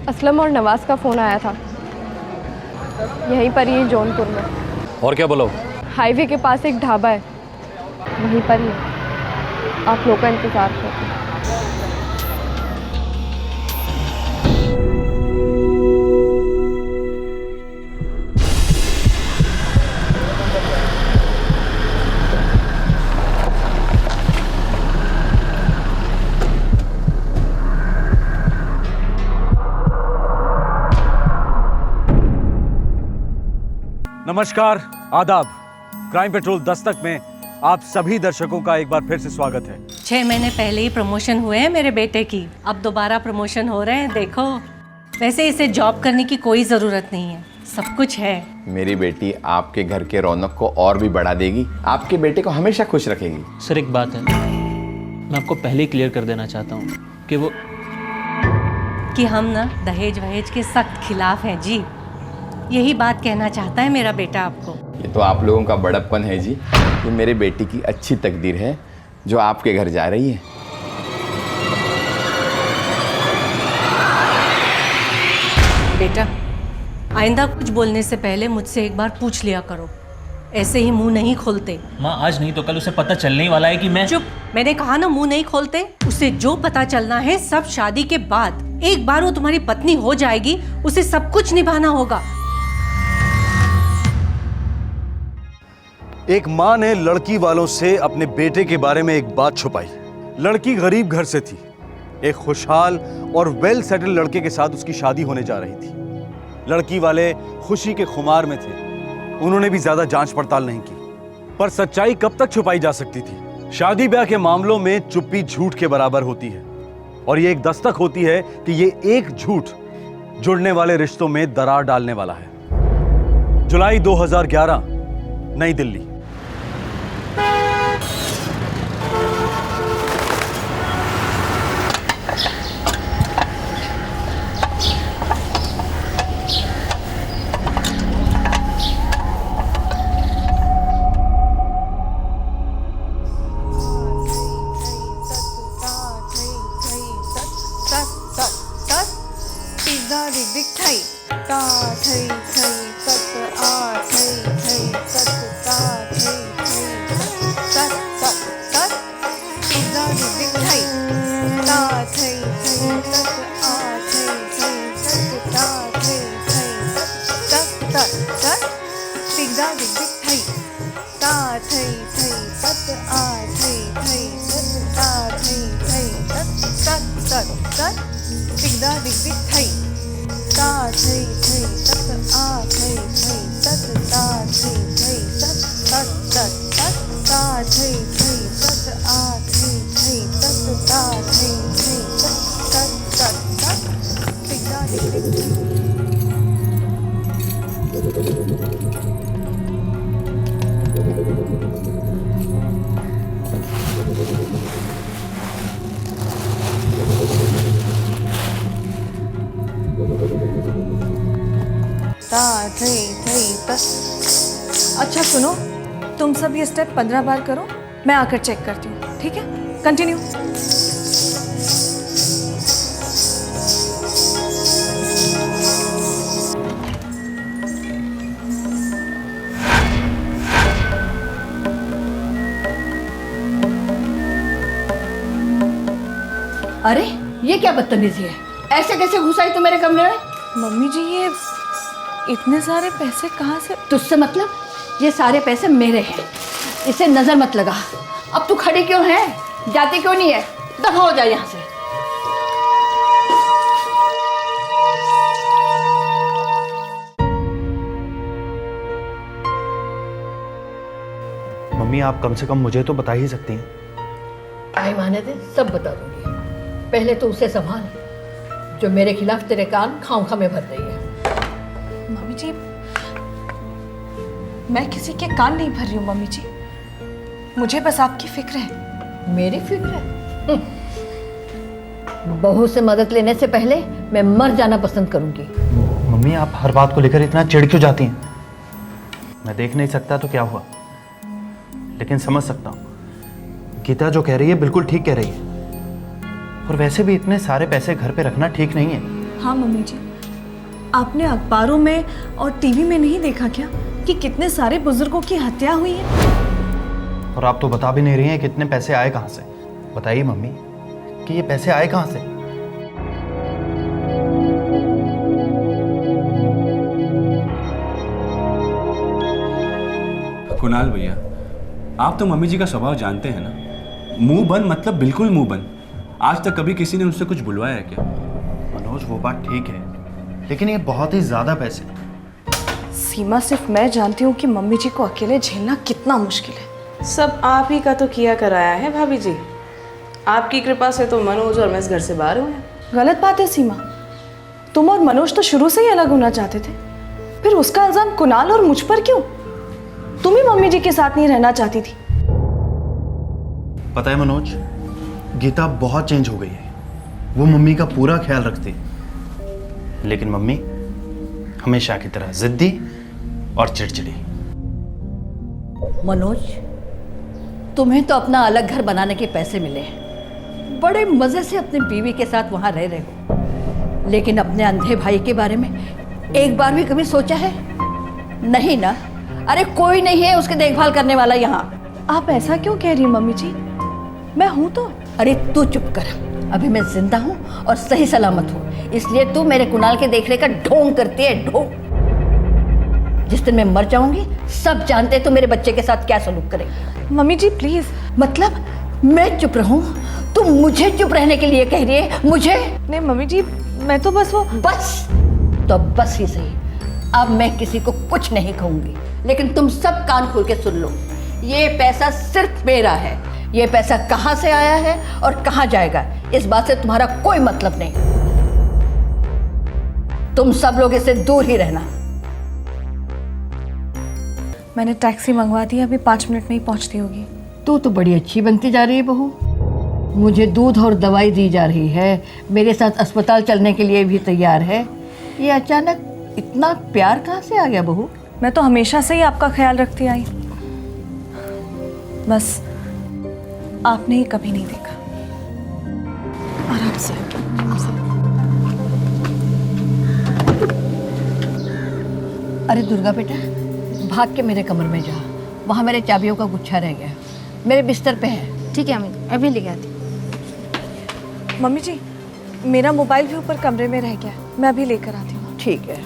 असलम और नवाज का फ़ोन आया था, यहीं पर ही जौनपुर में। और क्या बोलो? हाईवे के पास एक ढाबा है, वहीं पर ही आप लोग का इंतज़ार करते हैं। नमस्कार, आदाब। क्राइम पेट्रोल दस्तक में आप सभी दर्शकों का एक बार फिर से स्वागत है। 6 महीने पहले ही प्रमोशन हुए हैं मेरे बेटे की, अब दोबारा प्रमोशन हो रहे हैं। देखो, वैसे इसे जॉब करने की कोई ज़रूरत नहीं है, सब कुछ है। मेरी बेटी आपके घर के रौनक को और भी बढ़ा देगी, आपके बेटे को हमेशा खुश रखेगी। सर एक बात है, मैं आपको पहले ही क्लियर कर देना चाहता हूँ कि हम ना दहेज वहेज के सख्त खिलाफ हैं जी। यही बात कहना चाहता है मेरा बेटा आपको। ये तो आप लोगों का बड़प्पन है जी, कि मेरे बेटी की अच्छी तकदीर है जो आपके घर जा रही है। बेटा, आइंदा कुछ बोलने से पहले मुझसे एक बार पूछ लिया करो, ऐसे ही मुंह नहीं खोलते। माँ, आज नहीं तो कल उसे पता चलने ही वाला है कि मैं। चुप, मैंने कहा ना मुंह नहीं खोलते। उसे जो पता चलना है सब शादी के बाद। एक बार वो तुम्हारी पत्नी हो जाएगी, उसे सब कुछ निभाना होगा। एक माँ ने लड़की वालों से अपने बेटे के बारे में एक बात छुपाई। लड़की गरीब घर से थी, एक खुशहाल और वेल सेटल लड़के के साथ उसकी शादी होने जा रही थी। लड़की वाले खुशी के खुमार में थे, उन्होंने भी ज्यादा जांच पड़ताल नहीं की। पर सच्चाई कब तक छुपाई जा सकती थी? शादी ब्याह के मामलों में चुप्पी झूठ के बराबर होती है, और ये एक दस्तक होती है कि ये एक झूठ जुड़ने वाले रिश्तों में दरार डालने वाला है। जुलाई 2011, नई दिल्ली। अच्छा सुनो, तुम सब ये स्टेप 15 बार करो, मैं आकर चेक करती हूँ, ठीक है? कंटिन्यू। अरे ये क्या बदतमीजी है? ऐसे कैसे घुसाई तू मेरे कमरे में? मम्मी जी ये इतने सारे पैसे कहाँ से? तुझसे मतलब? ये सारे पैसे मेरे हैं, इसे नजर मत लगा। अब तू खड़ी क्यों है? जाती क्यों नहीं है? दफा हो जा यहाँ से। मम्मी आप कम से कम मुझे तो बता ही सकती हैं। टाइम आने दे, सब बता दूंगी। पहले तो उसे संभाल जो मेरे खिलाफ तेरे कान खाम में भर रही है। मम्मी जी मैं किसी के कान नहीं भर रही हूँ मम्मी जी, मुझे बस आपकी फिक्र है। मेरी फिक्र है? बहू से मदद लेने से पहले मैं मर जाना पसंद करूंगी। मम्मी आप हर बात को लेकर इतना चिढ़ क्यों जाती हैं? मैं देख नहीं सकता तो क्या हुआ, लेकिन समझ सकता हूँ। गीता जो कह रही है बिल्कुल ठीक कह रही है, और वैसे भी इतने सारे पैसे घर पे रखना ठीक नहीं है। हाँ मम्मी जी, आपने अखबारों में और टीवी में नहीं देखा क्या कि कितने सारे बुजुर्गों की हत्या हुई है? और आप तो बता भी नहीं रही हैं कितने पैसे आए कहाँ से। बताइए मम्मी कि ये पैसे आए कहाँ से? कुणाल भैया, आप तो मम्मी जी का स्वभाव जानते हैं ना, मुंह बंद मतलब बिल्कुल मुंह बंद। आज तक कभी किसी ने उनसे कुछ बुलवाया क्या? मनोज वो बात ठीक है, लेकिन ये बहुत ही ज्यादा पैसे। सीमा, सिर्फ मैं जानती हूँ कि मम्मी जी को अकेले झेलना कितना मुश्किल है। सब आप ही का तो किया कराया है भाभी जी, आपकी कृपा से तो मनोज और मैं इस घर से बाहर हुए हैं। गलत बात है सीमा, तुम और मनोज तो शुरू से ही अलग होना चाहते थे, फिर उसका इल्जाम कुणाल और मुझ पर क्यों? तुम ही मम्मी जी के साथ नहीं रहना चाहती थी। पता है मनोज, गीता बहुत चेंज हो गई है। वो मम्मी का पूरा ख्याल रखती है, लेकिन मम्मी हमेशा की तरह जिद्दी और चिड़चिड़ी। मनोज, तुम्हें तो अपना अलग घर बनाने के पैसे मिले हैं, बड़े मजे से अपनी बीवी के साथ वहां रह रहे हो, लेकिन अपने अंधे भाई के बारे में एक बार भी कभी सोचा है? नहीं ना? अरे कोई नहीं है उसकी देखभाल करने वाला यहाँ। आप ऐसा क्यों कह रही हैं मम्मी जी? मैं हूं तो। अरे तू चुप कर, अभी मैं जिंदा हूँ और सही सलामत हूँ, इसलिए तू मेरे कुणाल के देखने का ढोंग करती है, ढोंग। जिस दिन मैं मर जाऊंगी सब जानते तो मेरे बच्चे के साथ क्या सलूक करेंगे। Mummy ji please. मतलब मैं चुप रहूं? तुम मुझे चुप रहने के लिए कह रही है? मुझे नहीं मम्मी जी, मैं तो बस वो। बस तो बस ही सही, अब मैं किसी को कुछ नहीं कहूंगी, लेकिन तुम सब कान खोल के सुन लो। ये पैसा सिर्फ मेरा है, ये पैसा कहाँ से आया है और कहाँ जाएगा इस बात से तुम्हारा कोई मतलब नहीं। तुम सब लोग इससे दूर ही रहना। मैंने टैक्सी मंगवा दी, अभी 5 मिनट में ही पहुंचती होगी। तू तो बड़ी अच्छी बनती जा रही है बहू, मुझे दूध और दवाई दी जा रही है, मेरे साथ अस्पताल चलने के लिए भी तैयार है। ये अचानक इतना प्यार कहाँ से आ गया बहू? मैं तो हमेशा से ही आपका ख्याल रखती आई, बस आपने ही कभी नहीं देखा। आराम से। अरे दुर्गा बेटा, भाग के मेरे कमरे में जा, वहाँ मेरे चाबियों का गुच्छा रह गया, मेरे बिस्तर पे है। ठीक है अम्मी, अभी लेके आती। मम्मी जी मेरा मोबाइल भी ऊपर कमरे में रह गया, मैं अभी लेकर आती हूँ। ठीक है।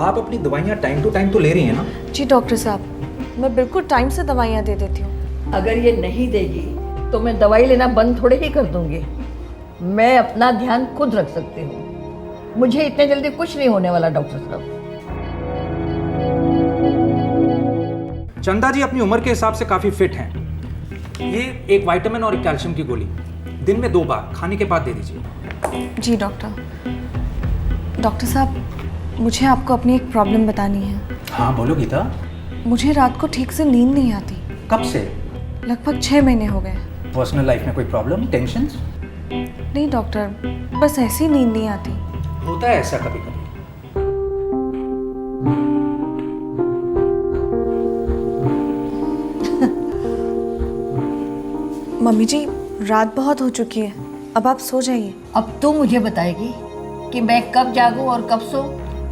आप अपनी दवाइयाँ टाइम टू टाइम तो ले रही हैं ना? जी डॉक्टर साहब, मैं बिल्कुल टाइम से दवाइयाँ दे देती हूँ। अगर ये नहीं देगी तो मैं दवाई लेना बंद थोड़े ही कर दूंगी। मैं अपना ध्यान खुद रख सकती हूँ, मुझे इतने जल्दी कुछ नहीं होने वाला डॉक्टर साहब। चंदा जी अपनी उम्र के हिसाब से काफ़ी फिट हैं। ये एक विटामिन और एक कैल्शियम की गोली दिन में 2 बार खाने के बाद दे दीजिए। जी डॉक्टर साहब, मुझे आपको अपनी एक प्रॉब्लम बतानी है। हाँ बोलो गीता। मुझे रात को ठीक से नींद नहीं आती। कब से? लगभग 6 महीने हो गए। पर्सनल लाइफ में कोई प्रॉब्लम, टेंशन? नहीं डॉक्टर, बस ऐसी नींद नहीं आती। होता है ऐसा कभी कभी। मम्मी जी रात बहुत हो चुकी है, अब आप सो जाइए। अब तो मुझे बताएगी कि मैं कब जागूं और कब सो।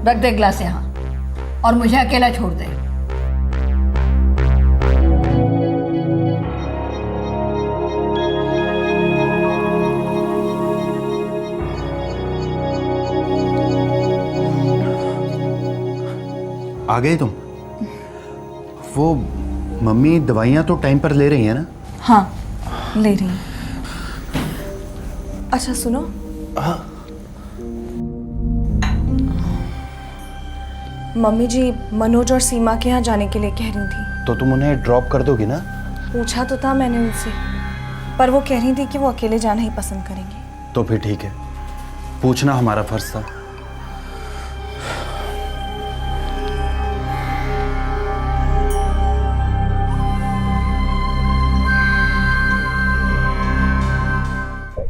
रख दे गिलास यहाँ और मुझे अकेला छोड़ दे। आ गए तुम? वो मम्मी दवाइयाँ तो टाइम पर ले रही हैं ना? हाँ ले रही हूँ। अच्छा सुनो, मम्मी जी मनोज और सीमा के यहाँ जाने के लिए कह रही थी। तो तुम उन्हें ड्रॉप कर दोगी ना? पूछा तो था मैंने उनसे, पर वो कह रही थी कि वो अकेले जाना ही पसंद करेंगी। तो फिर ठीक है, पूछना हमारा फर्ज था।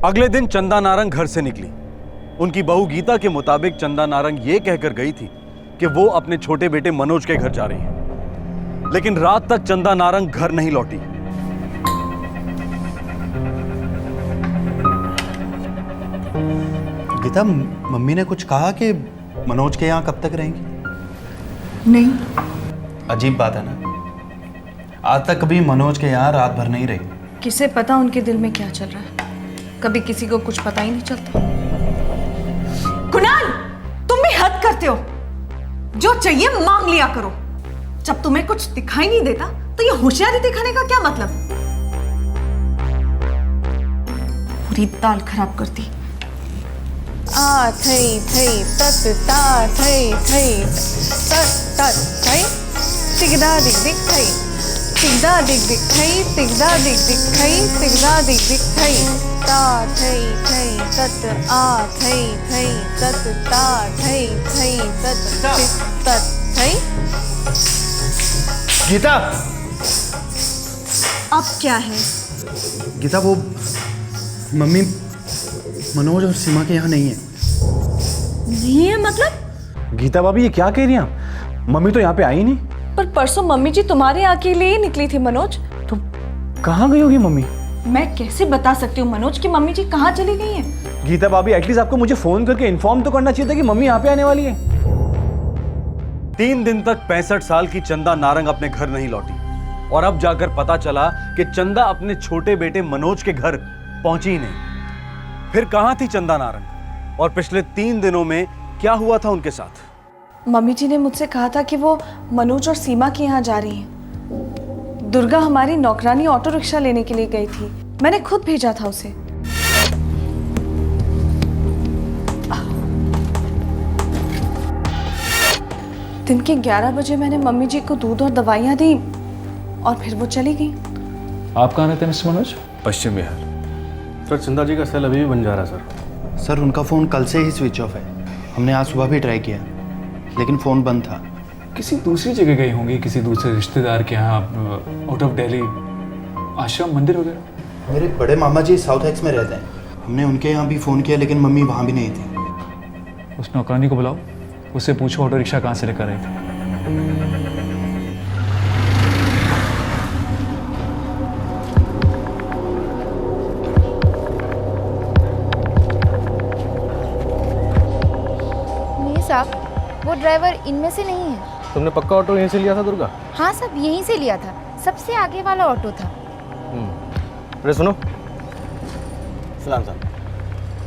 अगले दिन चंदा नारंग घर से निकली। उनकी बहू गीता के मुताबिक चंदा नारंग ये कहकर गई थी कि वो अपने छोटे बेटे मनोज के घर जा रही है, लेकिन रात तक चंदा नारंग घर नहीं लौटी। गीता, मम्मी ने कुछ कहा कि मनोज के यहाँ कब तक रहेंगी? नहीं। अजीब बात है ना, आज तक कभी मनोज के यहाँ रात भर नहीं रही। किसे पता उनके दिल में क्या चल रहा है, कभी किसी को कुछ पता ही नहीं चलता। कुणाल, तुम भी हद करते हो। जो चाहिए मांग लिया करो। जब तुम्हें कुछ दिखाई नहीं देता तो ये होशियारी दिखाने का क्या मतलब? पूरी दाल खराब करती। आ थई थई तत ता थई थई तत तत थई तिगदा दिग दिग थई तिगदा दिग दिग थई तिगदा दिग दिग थई तिगदा दिग दिग थई ता थई थई तत आ थई थई तत ता थई थई तत तत थई। गीता! अब क्या है? गीता, वो मम्मी मनोज और सीमा के यहाँ नहीं है। नहीं है मतलब? गीता भाभी ये क्या कह रही हैं? मम्मी तो यहाँ पे आई नहीं। पर परसों मम्मी जी तुम्हारे यहाँ के लिए ही निकली थी मनोज। तो कहाँ गई होगी मम्मी? मैं कैसे बता सकती हूँ मनोज की मम्मी जी कहाँ चली गई हैं? गीता भाभी एटलीस्ट आपको मुझे फोन करके इन्फॉर्म तो करना चाहिए था कि मम्मी यहाँ पे आने वाली है। 3 दिन तक 65 साल की चंदा नारंग अपने घर नहीं लौटी और अब जाकर पता चला कि चंदा अपने छोटे बेटे मनोज के घर पहुंची ही नहीं। फिर कहां थी चंदा नारंग और पिछले 3 दिनों में क्या हुआ था उनके साथ? मम्मी जी ने मुझसे कहा था कि वो मनोज और सीमा के यहाँ जा रही हैं। दुर्गा हमारी नौकरानी ऑटो रिक्शा लेने के लिए गई थी, मैंने खुद भेजा था उसे। दिन के 11 बजे मैंने मम्मी जी को दूध और दवाइयाँ दी और फिर वो चली गई। आप कहाँ रहते हैं मिस्टर मनोज? पश्चिम बिहार। सर चंदा जी का सेल अभी भी बन जा रहा है सर। सर उनका फ़ोन कल से ही स्विच ऑफ है। हमने आज सुबह भी ट्राई किया लेकिन फ़ोन बंद था। किसी दूसरी जगह गई होंगी, किसी दूसरे रिश्तेदार के यहाँ, आउट ऑफ दिल्ली, आश्रम, मंदिर वगैरह। मेरे बड़े मामा जी साउथ एक्स में रहते हैं। हमने उनके यहाँ भी फ़ोन किया लेकिन मम्मी वहाँ भी नहीं थी। उस नौकरानी को बुलाओ, उससे पूछो ऑटो रिक्शा कहाँ से लेकर आई थी। नहीं साहब, वो ड्राइवर इनमें से नहीं है। तुमने पक्का ऑटो यहीं से लिया था दुर्गा? हाँ साहब, यहीं से लिया था, सबसे आगे वाला ऑटो था। अरे सुनो सलाम साहब,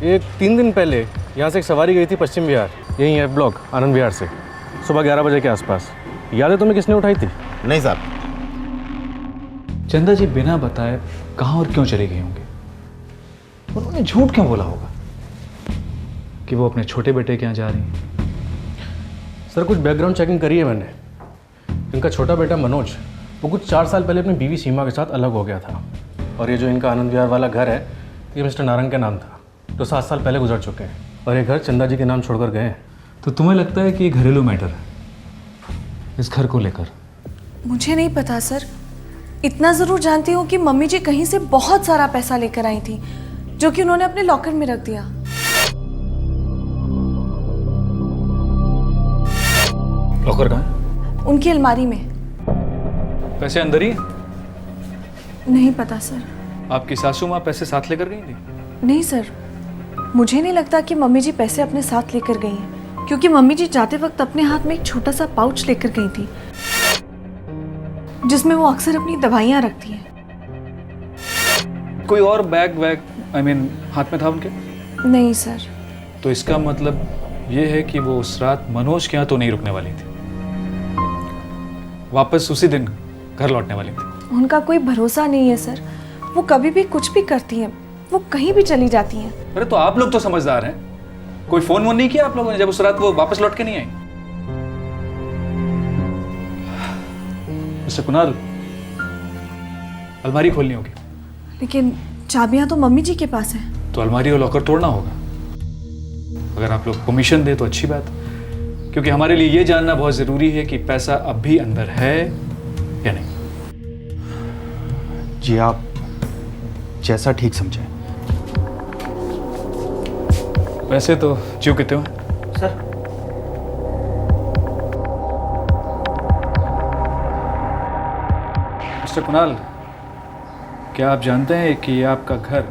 ये 3 दिन पहले यहाँ से एक सवारी गई थी पश्चिम बिहार, यही है ब्लॉक आनंद विहार से, सुबह 11 बजे के आसपास। याद है तुम्हें किसने उठाई थी? नहीं साहब। चंदा जी बिना बताए कहाँ और क्यों चले गए होंगे? उन्होंने झूठ क्यों बोला होगा कि वो अपने छोटे बेटे के यहाँ जा रही हैं? सर कुछ बैकग्राउंड चेकिंग करी है मैंने। इनका छोटा बेटा मनोज वो कुछ 4 साल पहले अपनी बीवी सीमा के साथ अलग हो गया था और ये जो इनका आनंद विहार वाला घर है ये मिस्टर नारंग के नाम था, तो 7 साल पहले गुजर चुके हैं और ये घर चंदा जी के नाम छोड़कर गए हैं। तो तुम्हें लगता है कि ये घरेलू मैटर है इस घर को लेकर? मुझे नहीं पता सर, इतना ज़रूर जानती हूँ कि मम्मी जी कहीं से बहुत सारा पैसा लेकर आई थी जो कि उन्होंने अपने लॉकर में रख दिया। लॉकर कहाँ है? उनकी अलमारी में। पैसे अंदर ही? नहीं पता सर। आपकी सासू माँ पैसे साथ लेकर गई थी? नहीं सर। मुझे नहीं लगता कि मम्मी जी पैसे अपने साथ लेकर गई हैं, क्योंकि मम्मी जी जाते वक्त अपने हाथ में एक छोटा सा पाउच लेकर गई थी जिसमें वो अक्सर अपनी दवाइयाँ रखती हैं। कोई और बैग हाथ में था उनके? नहीं सर। तो इसका मतलब ये है कि वो उस रात मनोज के यहाँ तो नहीं रुकने वाली थी, वापस उसी दिन घर लौटने वाली थी। उनका कोई भरोसा नहीं है सर, वो कभी भी कुछ भी करती हैं, वो कहीं भी चली जाती हैं। अरे तो आप लोग तो समझदार हैं, कोई फोन वोन नहीं किया आप लोगों ने जब उस रात वो वापस लौट के नहीं आई? मिस्टर कुणाल, अलमारी खोलनी होगी। लेकिन चाबियां तो मम्मी जी के पास हैं। तो अलमारी और लॉकर तोड़ना होगा। अगर आप लोग परमिशन दे तो अच्छी बात, क्योंकि हमारे लिए ये जानना बहुत जरूरी है कि पैसा अब भी अंदर है या नहीं। जी आप जैसा ठीक समझें। वैसे तो क्यों कहते हो सर? मिस्टर कुणाल, क्या आप जानते हैं कि ये आपका घर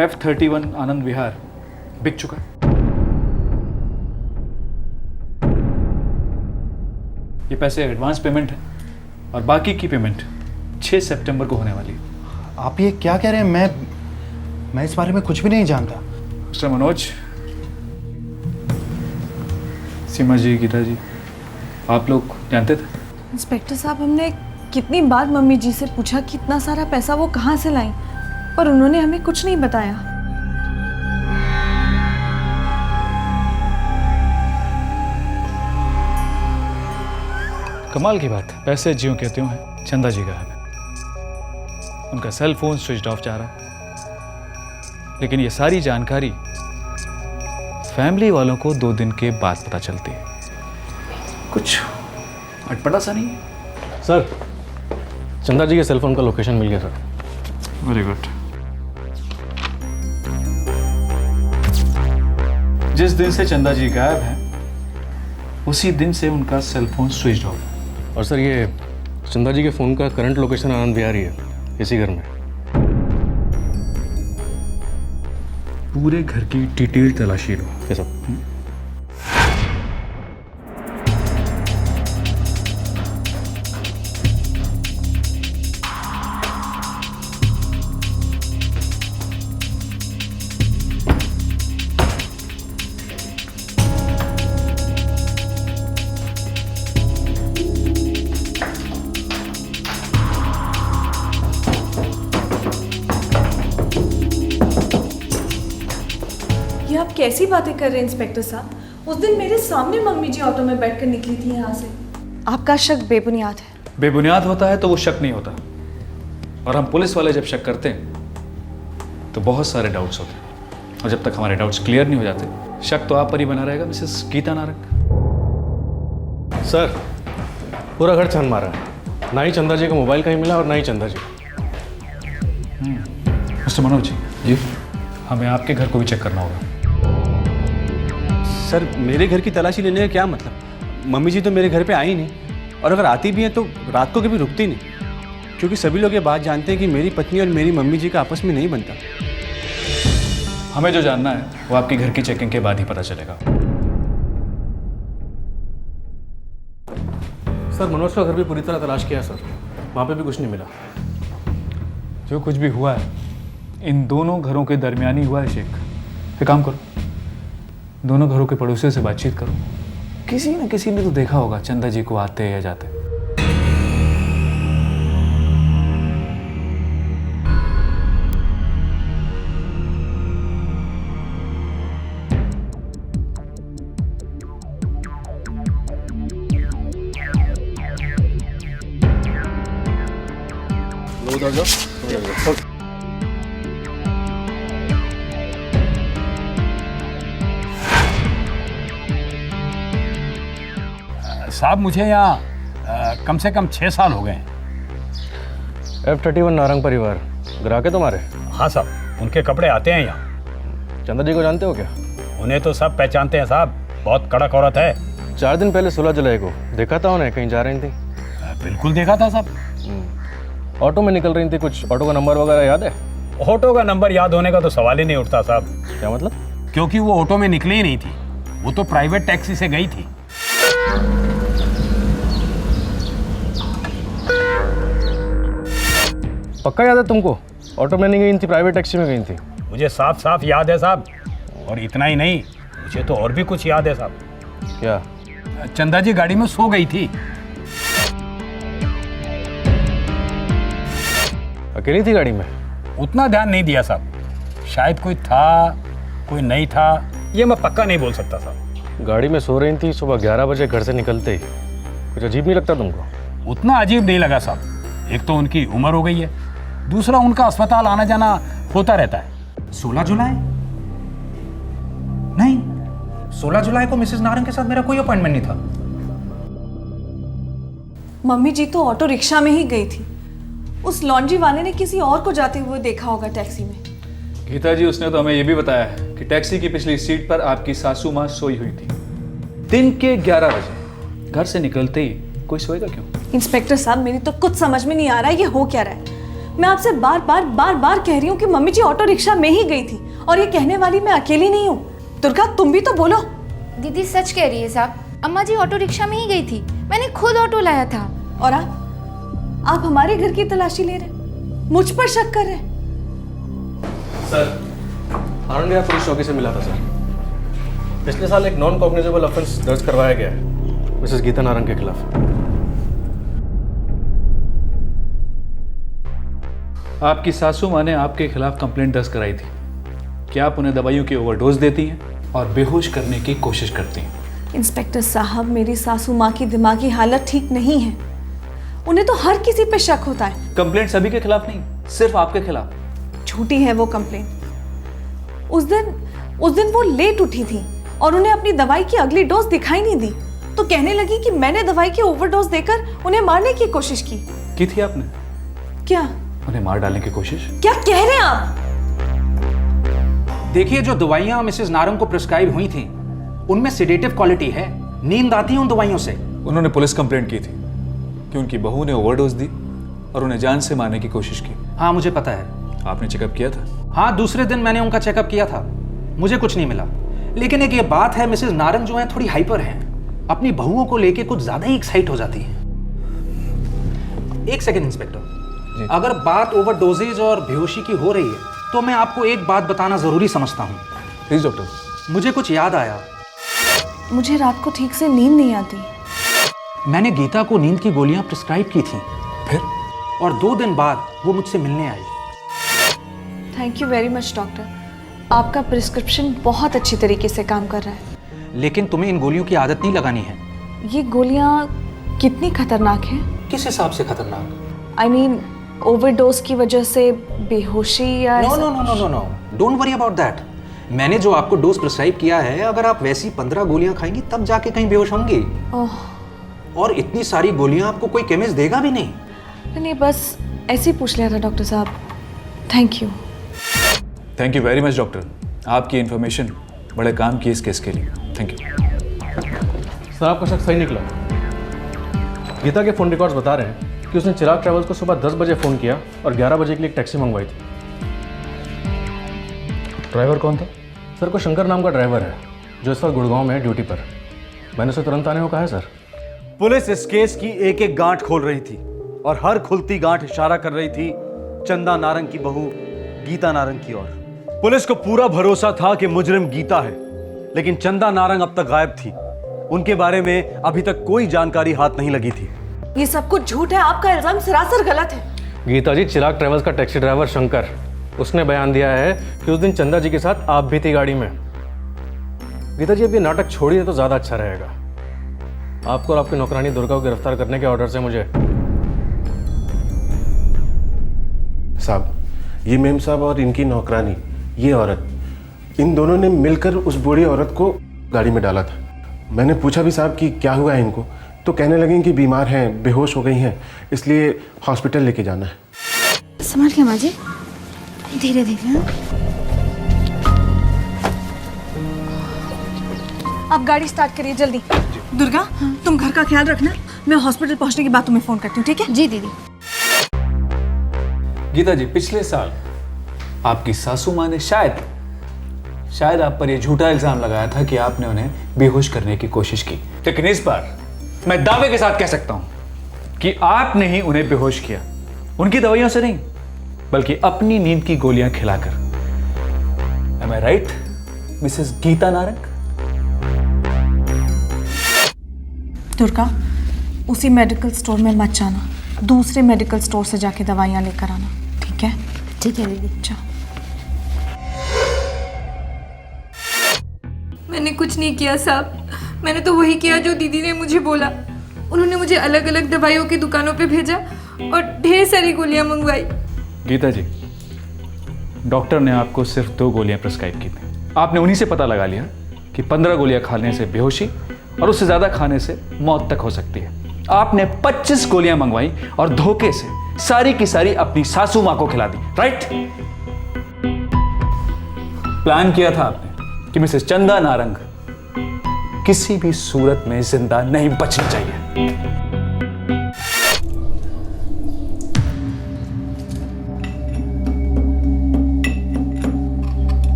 F31 आनंद विहार बिक चुका है? ये पैसे एडवांस पेमेंट है और बाकी की पेमेंट 6 सितंबर को होने वाली है। आप ये क्या कह रहे हैं? मैं इस बारे में कुछ भी नहीं जानता। मिस्टर मनोज, सीमा जी, गीता जी, आप लोग जानते थे? इंस्पेक्टर साहब, हमने कितनी बार मम्मी जी से पूछा कि इतना सारा पैसा वो कहाँ से लाई, पर उन्होंने हमें कुछ नहीं बताया। कमाल की बात है, पैसे ज्यों कहते हैं चंदा जी गायब है। उनका सेल फोन स्विच ऑफ जा रहा है, लेकिन ये सारी जानकारी फैमिली वालों को 2 दिन के बाद पता चलती है। कुछ अटपटा सा नहीं है? सर, चंदा जी के सेलफोन का लोकेशन मिल गया सर। Very good. जिस दिन से चंदा जी गायब हैं, उसी दिन से उनका सेलफोन स्विच ऑफ है। और सर, ये चंदा जी के फ़ोन का करंट लोकेशन आनंद विहार ही है, इसी घर में। पूरे घर की डिटेल तलाशी लो। ये सब ये आप कैसी बातें कर रहे हैं इंस्पेक्टर साहब? उस दिन मेरे सामने मम्मी जी ऑटो में बैठकर निकली थी यहाँ से। आपका शक बेबुनियाद है। बेबुनियाद होता है तो वो शक नहीं होता, और हम पुलिस वाले जब शक करते हैं तो बहुत सारे डाउट्स होते हैं, और जब तक हमारे डाउट्स क्लियर नहीं हो जाते, शक तो आप पर ही बना रहेगा मिसेस गीता नारंग। सर, पूरा घर छान मारा है, ना ही चंदा जी का मोबाइल कहीं मिला और ना ही चंदा जी। मिस्टर मनोज जी, हमें आपके घर को भी चेक करना होगा। सर, मेरे घर की तलाशी लेने का क्या मतलब? मम्मी जी तो मेरे घर पे आई नहीं, और अगर आती भी हैं तो रात को कभी रुकती नहीं, क्योंकि सभी लोग ये बात जानते हैं कि मेरी पत्नी और मेरी मम्मी जी का आपस में नहीं बनता। हमें जो जानना है वो आपके घर की चेकिंग के बाद ही पता चलेगा। सर, मनोज का घर भी पूरी तरह तलाश किया सर, वहाँ पे भी कुछ नहीं मिला। जो कुछ भी हुआ है इन दोनों घरों के दरमियानी हुआ है। शेख, एक काम करो, दोनों घरों के पड़ोसियों से बातचीत करो, किसी न किसी ने तो देखा होगा चंदा जी को आते या जाते। साहब, मुझे यहाँ कम से कम 6 साल हो गए हैं। F31 नारंग परिवार ग्राहक है तुम्हारे? हाँ साहब, उनके कपड़े आते हैं यहाँ। चंदा जी को जानते हो क्या? उन्हें तो सब पहचानते हैं साहब, बहुत कड़क औरत है। 4 दिन पहले 16 जुलाई को देखा था उन्हें, कहीं जा रही थी? बिल्कुल देखा था साहब। ऑटो में निकल रही थी, कुछ ऑटो का नंबर वगैरह याद है? ऑटो का नंबर याद होने का तो सवाल ही नहीं उठता साहब। क्या मतलब? क्योंकि वो ऑटो में निकली ही नहीं थी, वो तो प्राइवेट टैक्सी से गई थी। पक्का याद है तुमको? ऑटो में नहीं गई थी, प्राइवेट टैक्सी में गई थी। मुझे साफ साफ याद है साहब, और इतना ही नहीं, मुझे तो और भी कुछ याद है साहब। क्या? चंदा जी गाड़ी में सो गई थी। अकेली थी गाड़ी में? उतना ध्यान नहीं दिया साहब, शायद कोई था कोई नहीं था, ये मैं पक्का नहीं बोल सकता साहब। गाड़ी में सो रही थी, सुबह 11 बजे घर से निकलते ही। कुछ अजीब नहीं लगता तुमको? उतना अजीब नहीं लगा साहब, एक तो उनकी उम्र हो गई है, दूसरा उनका अस्पताल आना जाना होता रहता है। 16 जुलाई? नहीं, 16 जुलाई को मिसेस नारंग के साथ मेरा कोई अपॉइंटमेंट नहीं था। मम्मी जी तो ऑटो रिक्शा में ही गई थी। उस लॉन्ड्री वाले ने किसी और को जाते हुए देखा होगा टैक्सी में। गीता जी, उसने तो हमें यह भी बताया है कि टैक्सी की पिछली सीट पर आपकी सासू माँ सोई हुई थी। दिन के 11 बजे घर से निकलते ही कोई सोएगा क्यों? इंस्पेक्टर साहब, मेरी तो कुछ समझ में नहीं आ रहा है ये हो क्या रहा है। मैं आपसे बार बार कह रही हूँ कि मम्मी जी ऑटो रिक्शा में ही गई थी, और ये कहने वाली मैं अकेली नहीं हूँ। दुर्गा, तुम भी तो बोलो। दीदी सच कह रही है साहब, अम्मा जी ऑटो रिक्शा में ही गई थी, मैंने खुद ऑटो लाया था। और आप हमारे घर की तलाशी ले रहे, मुझ पर शक कर रहे? सर, आनंद पुलिस चौकी से मिला था सर। पिछले साल एक नॉन कॉग्निजेबल ऑफेंस दर्ज करवाया गया है मिसेस गीता नारंग के खिलाफ। आपकी सासू माँ ने आपके खिलाफ कंप्लेंट दर्ज कराई थी कि आप उन्हें दवाइयों की ओवरडोज देती हैं और बेहोश करने की कोशिश करती हैं। इंस्पेक्टर साहब, मेरी सासू माँ की दिमागी हालत ठीक नहीं है। उन्हें तो हर किसी पे शक होता है। कंप्लेंट सभी के खिलाफ नहीं, सिर्फ आपके खिलाफ। झूठी है वो कंप्लेंट। उस दिन वो लेट उठी थी और उन्हें अपनी दवाई की अगली डोज दिखाई नहीं दी, तो कहने लगी कि मैंने दवाई की ओवरडोज देकर उन्हें मारने की कोशिश की थी आपने? क्या? उन्हें मार डालने की कोशिश? क्या कह रहे हैं आप? देखिए, जो दवाइयां मिसेस नारंग को प्रिस्क्राइब हुई थी उनमें सेडेटिव क्वालिटी है, नींद आती है उन दवाइयों से। उन्होंने पुलिस कंप्लेंट की थी कि उनकी बहू ने ओवरडोज दी और उन्हें जान से मारने की कोशिश की। हाँ, मुझे पता है। आपने चेकअप किया था? हाँ, दूसरे दिन मैंने उनका चेकअप किया था, मुझे कुछ नहीं मिला। लेकिन एक ये बात है, मिसेस नारंग जो है थोड़ी हाइपर हैं, अपनी बहुओं को लेके कुछ ज्यादा ही एक्साइट हो जाती हैं। एक सेकेंड इंस्पेक्टर, अगर बात ओवरडोजेज और बेहोशी की हो रही है तो मैं आपको एक बात बताना जरूरी समझता हूँ। Please doctor. मुझे कुछ याद आया। मुझे रात को ठीक से नींद नहीं आती। मैंने गीता को नींद की गोलियां प्रिस्क्राइब की थी, फिर? और 2 दिन बाद वो मुझसे मिलने आई। Thank you very much doctor, आपका प्रिस्क्रिप्शन बहुत अच्छी तरीके से काम कर रहा है। लेकिन तुम्हें इन गोलियों की आदत नहीं लगानी है। ये गोलियां कितनी खतरनाक हैं? किस हिसाब से खतरनाक? I mean, ओवरडोज की वजह से बेहोशी या no no no no no no, don't worry about that. मैंने जो आपको डोज प्रिस्क्राइब किया है, अगर आप वैसी 15 गोलियां खाएंगी तब जाके कहीं बेहोश होंगी। और इतनी सारी गोलियां आपको कोई केमिस्ट देगा भी नहीं। नहीं, बस ऐसे ही पूछ लिया था डॉक्टर साहब। Thank you. Thank you very much doctor, आपकी इन्फॉर्मेशन बड़े काम की इस केस के लिए। Thank you. सर, आपका शक सही निकला। गीता के फ़ोन रिकॉर्ड्स बता रहे हैं कि उसने चिराग ट्रैवल्स को सुबह 10 बजे फ़ोन किया और 11 बजे के लिए एक टैक्सी मंगवाई थी। ड्राइवर कौन था? सर, कोई शंकर नाम का ड्राइवर है जो इस वक्त गुड़गांव में है ड्यूटी पर। मैंने उसे तुरंत आने को कहा है सर। पुलिस इस केस की एक एक गांठ खोल रही थी और हर खुलती गांठ इशारा कर रही थी चंदा नारंग की बहू गीता नारंग की ओर। पुलिस को पूरा भरोसा था कि मुजरिम गीता है, लेकिन चंदा नारंग अब तक गायब थी। उनके बारे में अभी तक कोई जानकारी हाथ नहीं लगी थी। ये सब कुछ झूठ है, आपका इल्जाम सरासर गलत है। गीता जी, चिराग ट्रैवल्स का टैक्सी ड्राइवर शंकर, उसने बयान दिया है कि उस दिन चंदा जी के साथ आप भी थी गाड़ी में। गीता जी, अब ये नाटक छोड़िए तो ज़्यादा अच्छा रहेगा। आपको और आपकी नौकरानी दुर्गा को गिरफ्तार करने के ऑर्डर से मुझे। साहब, ये मेम साहब और इनकी नौकरानी, ये औरत, इन दोनों ने मिलकर उस बूढ़ी औरत को गाड़ी में डाला था। मैंने पूछा भी साहब कि क्या हुआ है इनको, तो कहने लगे कि बीमार हैं, बेहोश हो गई हैं, इसलिए हॉस्पिटल लेके जाना है। संभाल के माँ जी, धीरे धीरे। आप गाड़ी स्टार्ट करिए जल्दी। दुर्गा, तुम घर का ख्याल रखना, मैं हॉस्पिटल पहुंचने के बाद तुम्हें फोन करती हूँ, ठीक है? जी दीदी। गीता जी, पिछले साल आपकी सासू माँ ने शायद आप पर यह झूठा इल्जाम लगाया था कि आपने उन्हें बेहोश करने की कोशिश की। लेकिन इस बार मैं दावे के साथ कह सकता हूं कि आपने ही उन्हें बेहोश किया, उनकी दवाइयों से नहीं बल्कि अपनी नींद की गोलियां खिलाकर। Am I right, Mrs Geeta Narang? Durga, उसी मेडिकल स्टोर में मत जाना, दूसरे मेडिकल स्टोर से जाके दवाइयाँ लेकर आना, ठीक है? ठीक है दीदी। जाओ। मैंने कुछ नहीं किया साहब, मैंने तो वही किया जो दीदी ने मुझे बोला। उन्होंने मुझे अलग अलग दवाइयों की दुकानों पे भेजा और ढेर सारी गोलियां मंगवाई। गीता जी, डॉक्टर ने आपको सिर्फ 2 गोलियां प्रिस्क्राइब की थी। आपने उन्हीं से पता लगा लिया कि 15 गोलियां खाने से बेहोशी और उससे ज्यादा खाने से मौत तक हो सकती है। आपने 25 गोलियां मंगवाई और धोखे से सारी की सारी अपनी सासू मां को खिला दी, राइट? प्लान किया था आपने कि मिसेस चंदा नारंग किसी भी सूरत में जिंदा नहीं बचनी चाहिए।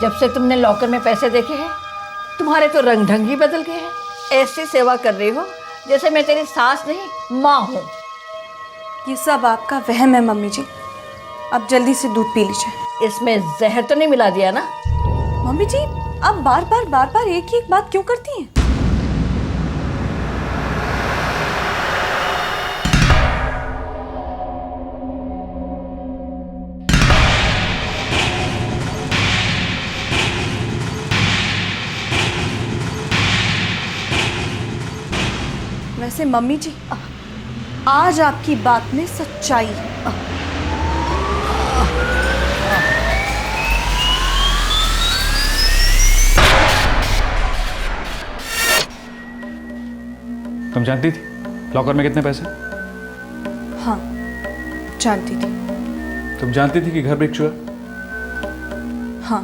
जब से तुमने लॉकर में पैसे देखे हैं तुम्हारे तो रंग ढंग ही बदल गए हैं। ऐसी सेवा कर रही हो जैसे मैं तेरी सास नहीं माँ हूँ। ये सब आपका वहम है मम्मी जी, अब जल्दी से दूध पी लीजिए। इसमें जहर तो नहीं मिला दिया ना? मम्मी जी, आप बार बार एक ही एक बात क्यों करती हैं? वैसे मम्मी जी, आज आपकी बात में सच्चाई है। तुम जानती थी लॉकर में कितने पैसे? हाँ, जानती थी। तुम जानती थी कि घर में एक चोर? हाँ।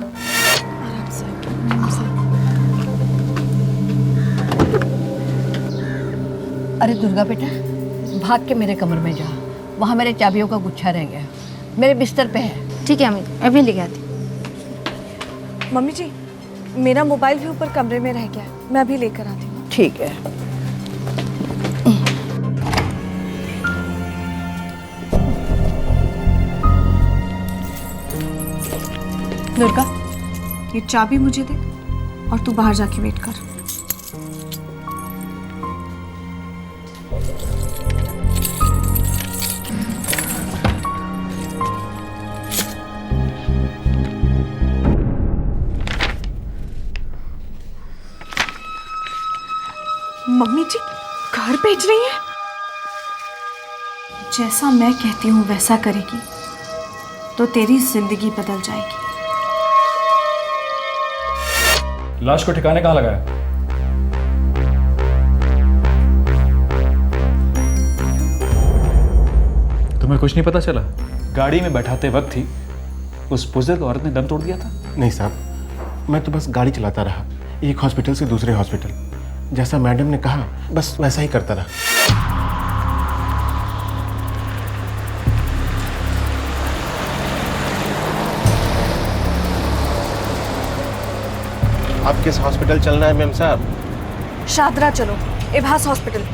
अरे दुर्गा बेटा, भाग के मेरे कमरे में जा, वहाँ मेरे चाबियों का गुच्छा रह गया, मेरे बिस्तर पे है। ठीक है अम्मी, अभी लेके आती। मम्मी जी, मेरा मोबाइल भी ऊपर कमरे में रह गया है, मैं अभी लेकर आती हूँ। ठीक है। दुर्गा, ये चाबी मुझे दे और तू बाहर जाके वेट कर। मम्मी जी घर भेज रही है? जैसा मैं कहती हूँ वैसा करेगी तो तेरी जिंदगी बदल जाएगी। लाश को ठिकाने कहाँ लगाया? तुम्हें कुछ नहीं पता चला? गाड़ी में बैठाते वक्त ही उस बुजुर्ग औरत ने दम तोड़ दिया था। नहीं साहब, मैं तो बस गाड़ी चलाता रहा, एक हॉस्पिटल से दूसरे हॉस्पिटल, जैसा मैडम ने कहा बस वैसा ही करता रहा। आप किस हॉस्पिटल चलना है मैम साहब? शादरा चलो, इभास हॉस्पिटल।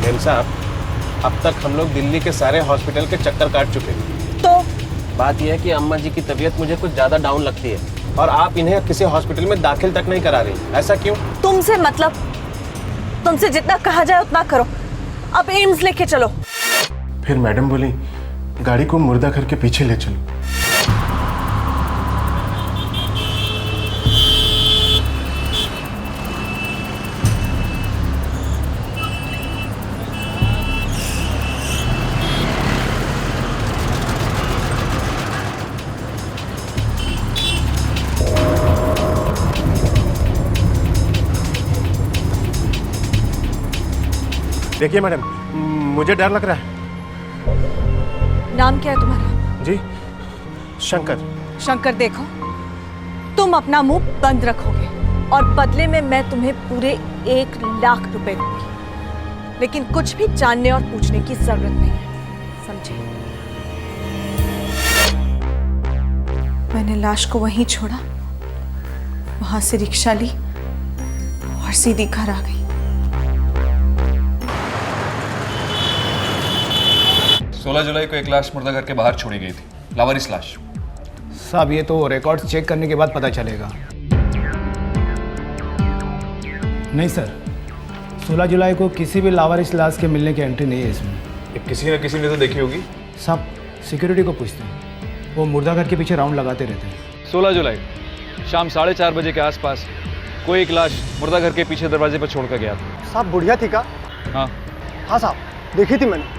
मैम साहब, अब तक हम लोग दिल्ली के सारे हॉस्पिटल के चक्कर काट चुके हैं। तो बात यह है कि अम्मा जी की तबीयत मुझे कुछ ज्यादा डाउन लगती है और आप इन्हें किसी हॉस्पिटल में दाखिल तक नहीं करा रही। ऐसा क्यों? तुमसे मतलब, तुमसे जितना कहा जाए उतना करो। अब एम्स लेके चलो। फिर मैडम बोली गाड़ी को मुर्दा घर के पीछे ले चलो। देखिए मैडम, मुझे डर लग रहा है। नाम क्या है तुम्हारा? जी, शंकर। शंकर, देखो तुम अपना मुंह बंद रखोगे और बदले में मैं तुम्हें पूरे 1 लाख रुपए दूंगी, लेकिन कुछ भी जानने और पूछने की जरूरत नहीं है, समझे? मैंने लाश को वहीं छोड़ा, वहां से रिक्शा ली और सीधी घर आ गई। 16 जुलाई को एक लाश मुर्दाघर के बाहर छोड़ी गई थी, लावारिस लाश। साहब ये तो रिकॉर्ड्स चेक करने के बाद पता चलेगा। नहीं सर, 16 जुलाई को किसी भी लावारिस लाश के मिलने की एंट्री नहीं है इसमें। किसी न किसी ने तो देखी होगी। साहब सिक्योरिटी को पूछते हैं, वो मुर्दाघर के पीछे राउंड लगाते रहते हैं। 16 जुलाई शाम 4:30 बजे के आसपास कोई एक लाश मुर्दाघर के पीछे दरवाजे पर छोड़कर गया था। साहब बुढ़िया थी का? हाँ हाँ साहब, देखी थी मैंने।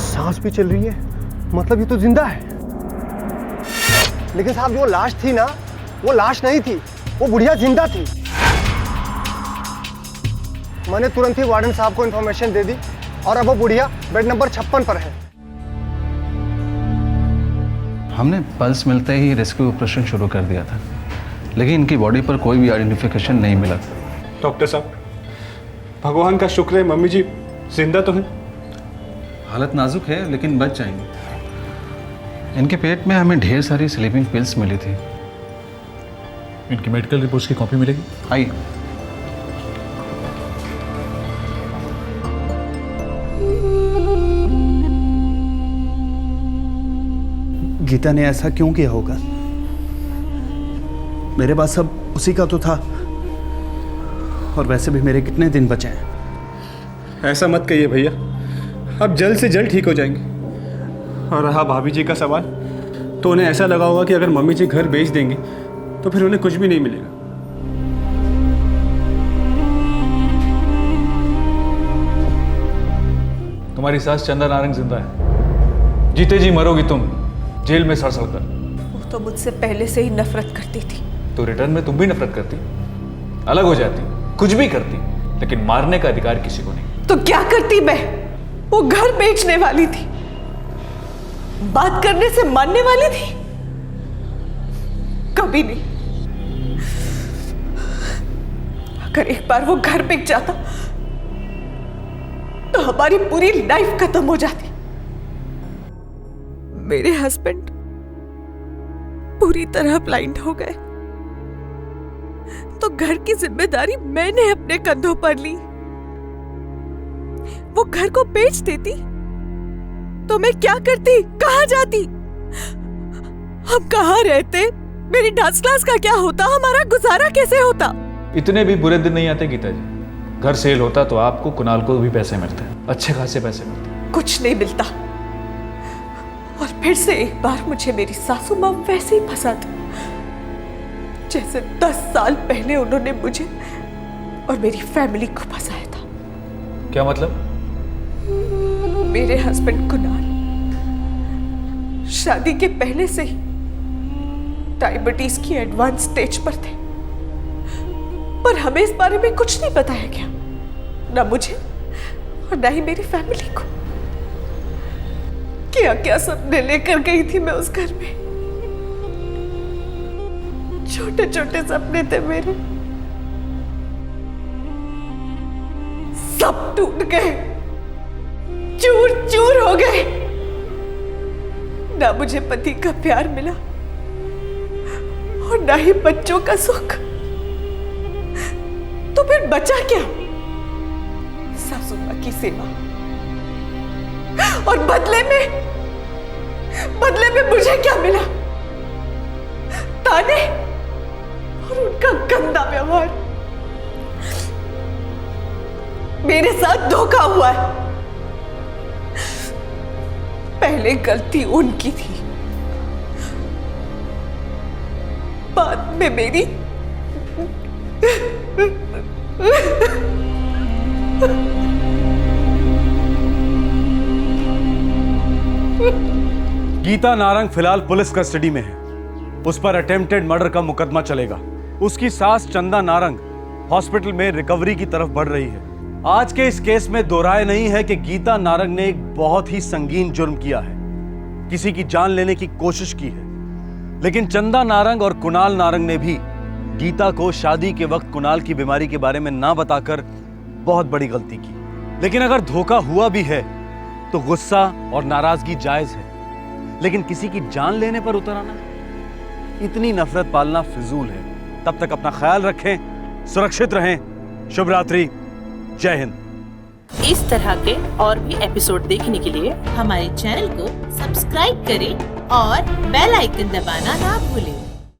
सांस भी चल रही है, मतलब ये तो जिंदा है। लेकिन साहब जो लाश थी ना, वो लाश नहीं थी, वो बुढ़िया जिंदा थी। मैंने तुरंत ही वार्डन साहब को इन्फॉर्मेशन दे दी और अब वो बुढ़िया बेड नंबर 56 पर है। हमने पल्स मिलते ही रेस्क्यू ऑपरेशन शुरू कर दिया था, लेकिन इनकी बॉडी पर कोई भी आइडेंटिफिकेशन नहीं मिला था। डॉक्टर साहब, भगवान का शुक्र है मम्मी जी जिंदा तो हैं। हालत नाजुक है लेकिन बच जाएंगे। इनके पेट में हमें ढेर सारी स्लीपिंग पिल्स मिली थी। इनकी मेडिकल रिपोर्ट्स की कॉपी मिलेगी? आइए। गीता ने ऐसा क्यों किया होगा? मेरे पास सब उसी का तो था, और वैसे भी मेरे कितने दिन बचे हैं। ऐसा मत कहिए भैया, अब जल्द से जल्द ठीक हो जाएंगे। और रहा भाभी जी का सवाल, तो उन्हें ऐसा लगा होगा कि अगर मम्मी जी घर बेच देंगे तो फिर उन्हें कुछ भी नहीं मिलेगा। तुम्हारी सास चंदा नारंग जिंदा है, जीते जी मरोगी तुम जेल में सड़ कर। वो तो मुझसे पहले से ही नफरत करती थी। तो रिटर्न में तुम भी नफरत करती, अलग हो जाती, कुछ भी करती, लेकिन मारने का अधिकार किसी को नहीं। तो क्या करती मैं? वो घर बेचने वाली थी, बात करने से मानने वाली थी? कभी नहीं। अगर एक बार वो घर बिक जाता तो हमारी पूरी लाइफ खत्म हो जाती। मेरे हस्बैंड पूरी तरह ब्लाइंड हो गए, तो घर की जिम्मेदारी मैंने अपने कंधों पर ली। वो घर को बेच देती तो मैं क्या करती, कहां जाती, हम कहां रहते, मेरी डांस क्लास का क्या होता, हमारा गुजारा कैसे होता? इतने भी बुरे दिन नहीं आते गीता जी। घर सेल होता तो आपको, कुणाल को भी पैसे मिलते, अच्छे खासे पैसे मिलते। कुछ नहीं मिलता, और फिर से एक बार मुझे मेरी सासू माँ वैसे ही फंसा दी जैसे 10 साल पहले उन्होंने मुझे और मेरी फैमिली को फंसाया था। क्या मतलब? मेरे हस्बैंड कुणाल शादी के पहले से ही डायबिटीज की एडवांस स्टेज पर थे, पर हमें इस बारे में कुछ नहीं बताया गया, ना मुझे और ना ही मेरी फैमिली को। क्या क्या सपने लेकर गई थी मैं उस घर में, छोटे छोटे सपने थे मेरे, सब टूट गए, चूर चूर हो गए। ना मुझे पति का प्यार मिला और ना ही बच्चों का सुख, तो फिर बचा क्या? सासू मां की सेवा, और बदले में मुझे क्या मिला? ताने और उनका गंदा व्यवहार। मेरे साथ धोखा हुआ है। पहले गलती उनकी थी, बाद में मेरी। गीता नारंग फिलहाल पुलिस कस्टडी में है। उस पर अटेम्प्टेड मर्डर का मुकदमा चलेगा। उसकी सास चंदा नारंग हॉस्पिटल में रिकवरी की तरफ बढ़ रही है। आज के इस केस में दो राय नहीं है कि गीता नारंग ने एक बहुत ही संगीन जुर्म किया है, किसी की जान लेने की कोशिश की है। लेकिन चंदा नारंग और कुणाल नारंग ने भी गीता को शादी के वक्त कुणाल की बीमारी के बारे में ना बताकर बहुत बड़ी गलती की। लेकिन अगर धोखा हुआ भी है तो गुस्सा और नाराजगी जायज है, लेकिन किसी की जान लेने पर उतर आना, इतनी नफरत पालना फिजूल है। तब तक अपना ख्याल रखें, सुरक्षित रहें। शुभ रात्रि, जय हिंद। इस तरह के और भी एपिसोड देखने के लिए हमारे चैनल को सब्सक्राइब करें और बेल आइकन दबाना ना भूलें।